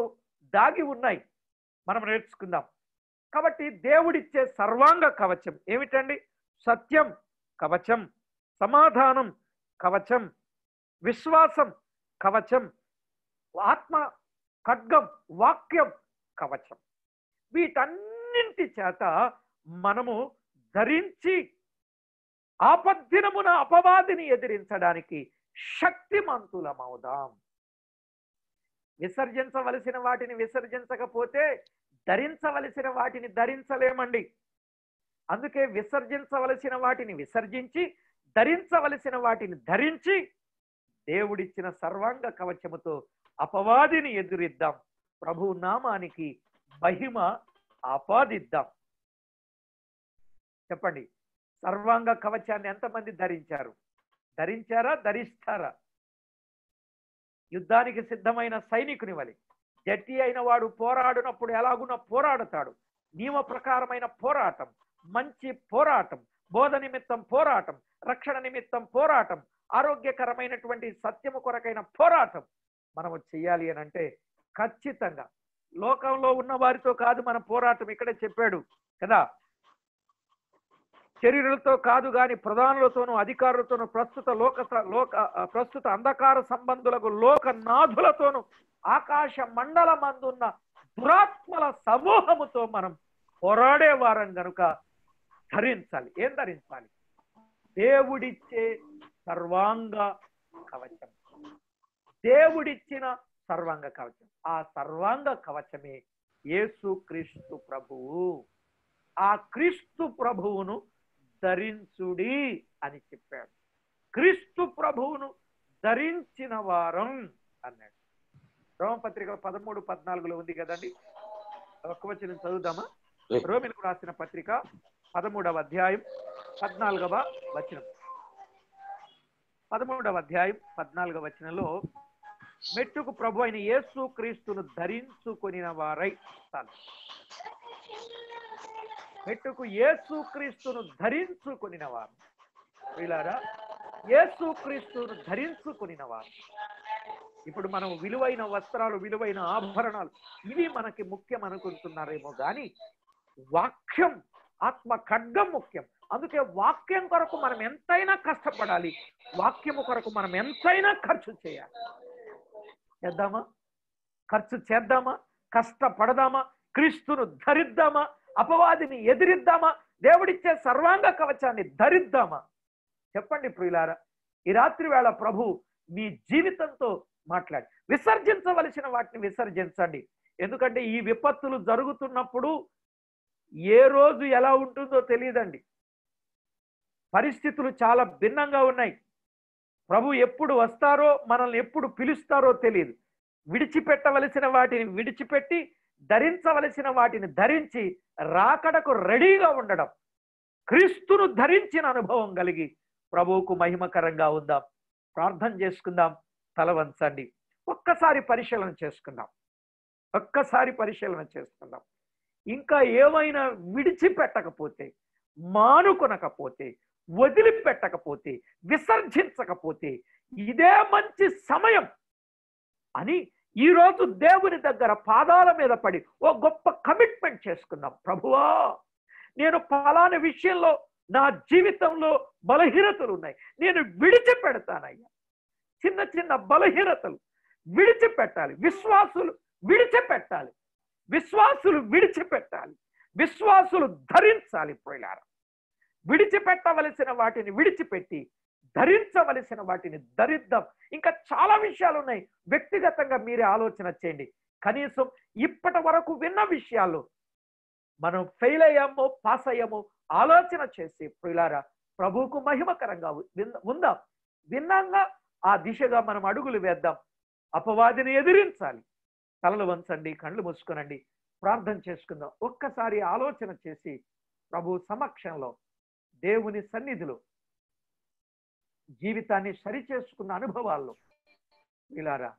దాగి ఉన్నాయి, మనం నేర్చుకుందాం. కాబట్టి దేవుడిచ్చే సర్వాంగ కవచం ఏమిటండి? సత్యం కవచం, సమాధానం కవచం, విశ్వాసం కవచం, ఆత్మ ఖడ్గం వాక్యం కవచం. వీటన్నింటి చేత మనము ధరించి ఆపద్దినమున అపవాదిని ఎదిరించడానికి శక్తిమంతులమవుదాం. విసర్జించవలసిన వాటిని విసర్జించకపోతే ధరించవలసిన వాటిని ధరించలేమండి. అందుకే విసర్జించవలసిన వాటిని విసర్జించి ధరించవలసిన వాటిని ధరించి దేవుడిచ్చిన సర్వాంగ కవచముతో అపవాదిని ఎదురిద్దాం. ప్రభు నామానికి మహిమ ఆపాదిద్దాం. చెప్పండి, సర్వాంగ కవచాన్ని ఎంతమంది ధరించారు? ధరించారా? ధరిస్తారా? యుద్ధానికి సిద్ధమైన సైనికుని వలె జట్టి అయిన వాడు పోరాడినప్పుడు ఎలాగున పోరాడతాడు. నియమ ప్రకారమైన పోరాటం, మంచి పోరాటం, బోధ నిమిత్తం పోరాటం, రక్షణ నిమిత్తం పోరాటం, ఆరోగ్యకరమైనటువంటి సత్యము కొరకైన పోరాటం మనము చెయ్యాలి అని అంటే ఖచ్చితంగా లోకంలో ఉన్న వారితో కాదు మన పోరాటం. ఇక్కడే చెప్పాడు కదా, శరీరులతో కాదు గాని ప్రధానులతోనూ అధికారులతోనూ ప్రస్తుత అంధకార సంబంధులకు లోకనాథులతోనూ ఆకాశ మండలమందున్న దురాత్మల సమూహముతో మనం పోరాడే వారం గనుక ధరించాలి. ఏం ధరించాలి? దేవుడిచ్చే సర్వాంగ కవచం, దేవుడిచ్చిన సర్వాంగ కవచం. ఆ సర్వాంగ కవచమే యేసు క్రీస్తు ప్రభువు. ఆ క్రీస్తు ప్రభువును ధరించుడి అని చెప్పాడు. క్రీస్తు ప్రభువును ధరించిన వారం అన్నాడు. రోమపత్రిక 13-14 ఉంది కదండి, ఒక్క వచనం చదువుదామా? రోమిలకు రాసిన పత్రిక 13వ అధ్యాయం 14వ వచనం. 13వ అధ్యాయం 14వ వచనంలో మెట్టుకు ప్రభు అయిన యేసు క్రీస్తును ధరించుకొనిన వారై, మెట్టుకు యేసు క్రీస్తును ధరించుకొనిన వారు. వీళ్ళారా, యేసు క్రీస్తును ధరించుకొనిన వారు. ఇప్పుడు మనం విలువైన వస్త్రాలు, విలువైన ఆభరణాలు ఇవి మనకి ముఖ్యం అనుకుంటున్నారేమో కానీ వాక్యం, ఆత్మ ఖడ్గం ముఖ్యం. అందుకే వాక్యం కొరకు మనం ఎంతైనా కష్టపడాలి, వాక్యము కొరకు మనం ఎంతైనా ఖర్చు చేయాలి. చేద్దామా? ఖర్చు చేద్దామా? కష్టపడదామా? క్రీస్తును ధరిద్దామా? అపవాదిని ఎదిరిద్దామా? దేవుడిచ్చే సర్వాంగ కవచాన్ని ధరిద్దామా? చెప్పండి ప్రియులారా. ఈ రాత్రి వేళ ప్రభు మీ జీవితంతో మాట్లాడి విసర్జించవలసిన వాటిని విసర్జించండి. ఎందుకంటే ఈ విపత్తులు జరుగుతున్నప్పుడు ఏ రోజు ఎలా ఉంటుందో తెలియదండి. పరిస్థితులు చాలా భిన్నంగా ఉన్నాయి. ప్రభు ఎప్పుడు వస్తారో, మనల్ని ఎప్పుడు పిలుస్తారో తెలియదు. విడిచిపెట్టవలసిన వాటిని విడిచిపెట్టి ధరించవలసిన వాటిని ధరించి రాకడకు రెడీగా ఉండడం. క్రీస్తును ధరించిన అనుభవం కలిగి ప్రభువుకు మహిమకరంగా ఉందాం. ప్రార్థన చేసుకుందాం. తల వంచండి. ఒక్కసారి పరిశీలన చేసుకుందాం. ఇంకా ఏమైనా విడిచిపెట్టకపోతే, మానుకొనకపోతే, వదిలిపెట్టకపోతే, విసర్జించకపోతే ఇదే మంచి సమయం అని ఈరోజు దేవుని దగ్గర పాదాల మీద పడి ఓ గొప్ప కమిట్మెంట్ చేసుకుందాం. ప్రభువా, నేను ఫలానా విషయంలో నా జీవితంలో బలహీనతలు ఉన్నాయి, నేను విడిచిపెడతానయ్యా. చిన్న చిన్న బలహీనతలు విడిచిపెట్టాలి. విశ్వాసులు విడిచిపెట్టాలి. విశ్వాసులు ధరించాలి. ప్రియులారా, విడిచిపెట్టవలసిన వాటిని విడిచిపెట్టి ధరించవలసిన వాటిని ధరిద్దాం. ఇంకా చాలా విషయాలు ఉన్నాయి. వ్యక్తిగతంగా మీరే ఆలోచన చేయండి. కనీసం ఇప్పటి వరకు విన్న విషయాలు మనం ఫెయిల్ అయ్యామో పాస్ అయ్యామో ఆలోచన చేసి ప్రియులారా ప్రభువుకు మహిమకరంగా ఉందాం. భిన్నంగా ఆ దిశగా మనం అడుగులు వేద్దాం. అపవాదిని ఎదిరించాలి. తలలు వంచండి, కళ్ళు మూసుకొనండి, ప్రార్థన చేసుకుందాం. ఒక్కసారి ఆలోచన చేసి ప్రభు సమక్షంలో దేవుని సన్నిధిలో జీవితాన్ని సరిచేసుకున్న అనుభవాల్లో ప్రియులారా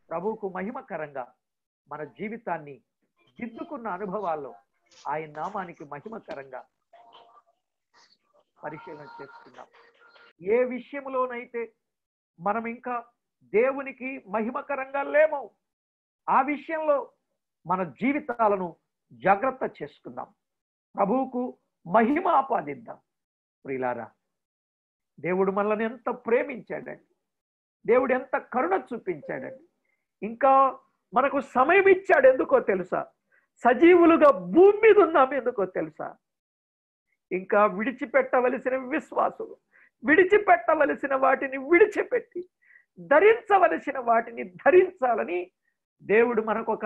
ప్రభువుకు మహిమకరంగా మన జీవితాన్ని దిద్దుకున్న అనుభవాల్లో ఆయన నామానికి మహిమకరంగా పరిశీలన చేసుకుందాం. ఏ విషయంలోనైతే మనం ఇంకా దేవునికి మహిమకరంగా లేమో ఆ విషయంలో మన జీవితాలను జాగ్రత్త చేసుకుందాం. ప్రభువుకు మహిమ ఆపాదిద్దాం. ప్రియులారా, దేవుడు మనల్ని ఎంత ప్రేమించాడండి, దేవుడు ఎంత కరుణ చూపించాడండి. ఇంకా మనకు సమయం ఇచ్చాడు. ఎందుకో తెలుసా? సజీవులుగా భూమి మీద ఉన్నాము. ఎందుకో తెలుసా? ఇంకా విడిచిపెట్టవలసిన విశ్వాసులు విడిచిపెట్టవలసిన వాటిని విడిచిపెట్టి ధరించవలసిన వాటిని ధరించాలని దేవుడు మనకు ఒక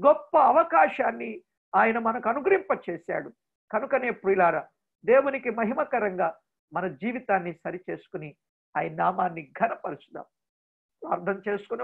గొప్ప అవకాశాన్ని ఆయన మనకు అనుగ్రహింప చేశాడు. కనుకనే ప్రియులారా, దేవునికి మహిమకరంగా మన జీవితాన్ని సరిచేసుకుని ఆయన నామాన్ని ఘనపరుచుదాం. ప్రార్థన చేసుకుని